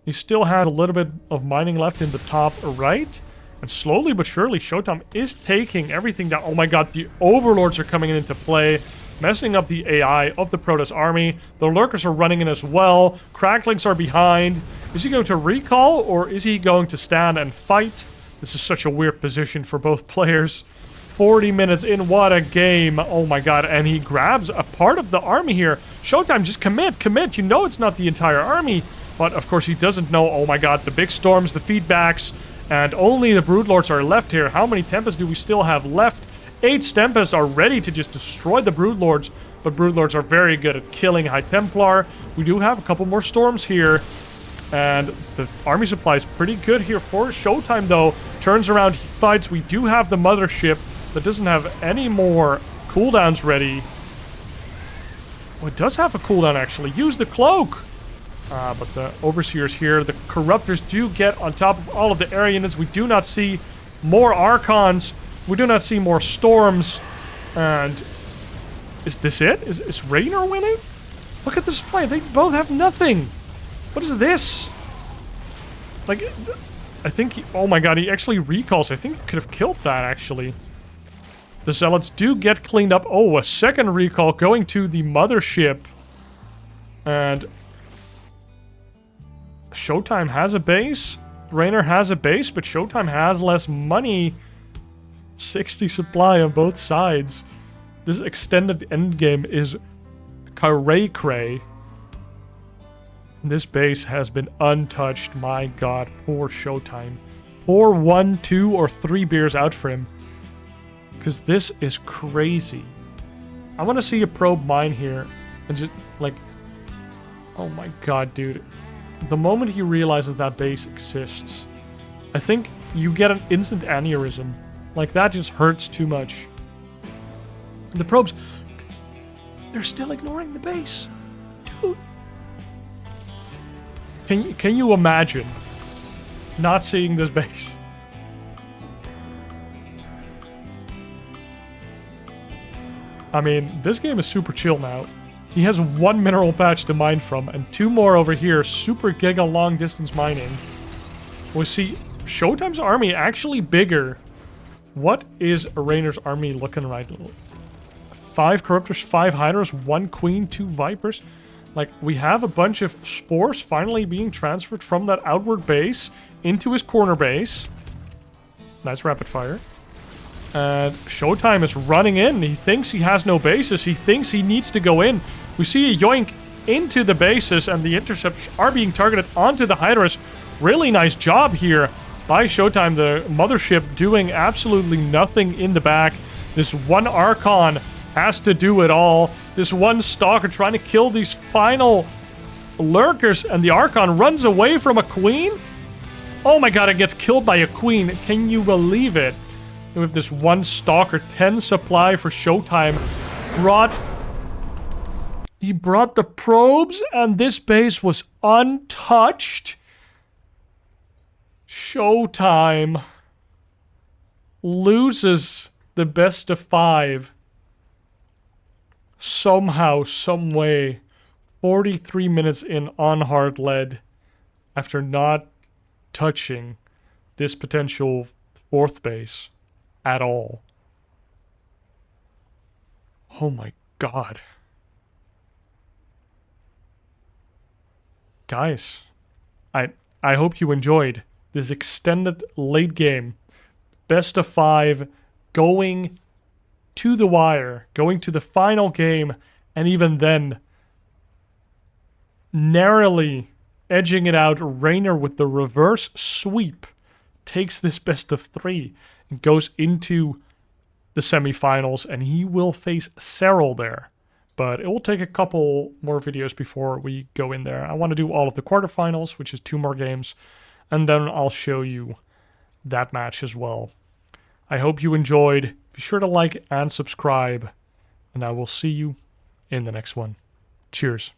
He still has a little bit of mining left in the top right. And slowly but surely, ShoWTimE is taking everything down. Oh my god, the Overlords are coming into play, messing up the AI of the Protoss army. The Lurkers are running in as well. Cracklings are behind. Is he going to recall, or is he going to stand and fight? This is such a weird position for both players. 40 minutes in, what a game. Oh my god, and he grabs a part of the army here. ShoWTimE, just commit. You know it's not the entire army. But of course he doesn't know. Oh my god, the big storms, the feedbacks. And only the Broodlords are left here. How many Tempests do we still have left? 8 Tempests are ready to just destroy the Broodlords. But Broodlords are very good at killing High Templar. We do have a couple more storms here. And the army supply is pretty good here for ShoWTimE, though. Turns around, he fights. We do have the Mothership that doesn't have any more cooldowns ready. Oh, it does have a cooldown, actually. Use the Cloak! But the Overseers here, the Corruptors do get on top of all of the area units. We do not see more Archons. We do not see more Storms. And is this it? Is Reynor winning? Look at the supply. They both have nothing. What is this? Like, I think he... Oh my god, he actually recalls. I think he could have killed that, actually. The Zealots do get cleaned up. Oh, a second recall going to the Mothership. And... ShoWTimE has a base. Reynor has a base, but ShoWTimE has less money. 60 supply on both sides. This extended endgame is cray-cray. This base has been untouched. My god, poor ShoWTimE. Pour 1, 2, or 3 beers out for him. Because this is crazy. I want to see a probe mine here. And just, like... Oh my god, dude. The moment he realizes that base exists, I think you get an instant aneurysm. Like, that just hurts too much. The probes... They're still ignoring the base. Dude. Can you imagine not seeing this base? I mean, this game is super chill now. He has 1 mineral patch to mine from, and 2 more over here, super giga long distance mining. We see ShoWTimE's army actually bigger. What is Reynor's army looking right? 5 Corruptors, 5 Hydras, 1 Queen, 2 Vipers. Like, we have a bunch of Spores finally being transferred from that outward base into his corner base. Nice rapid fire. And ShoWTimE is running in. He thinks he has no bases. He thinks he needs to go in. We see a yoink into the bases, and the intercepts are being targeted onto the Hydras. Really nice job here by ShoWTimE. The Mothership doing absolutely nothing in the back. This one Archon has to do it all. This one Stalker trying to kill these final Lurkers, and the Archon runs away from a Queen? Oh my god, it gets killed by a Queen. Can you believe it? With this one Stalker, 10 supply for ShoWTimE. He brought the probes, and this base was untouched. ShoWTimE loses the best of 5. Somehow, some way. 43 minutes in on hard lead after not touching this potential 4th base at all. Oh my god. Guys, I hope you enjoyed this extended late game. Best of 5, going to the wire, going to the final game, and even then, narrowly edging it out. Reynor with the reverse sweep takes this best of 3 and goes into the semifinals, and he will face Serral there. But it will take a couple more videos before we go in there. I want to do all of the quarterfinals, which is 2 more games, and then I'll show you that match as well. I hope you enjoyed. Be sure to like and subscribe, and I will see you in the next one. Cheers.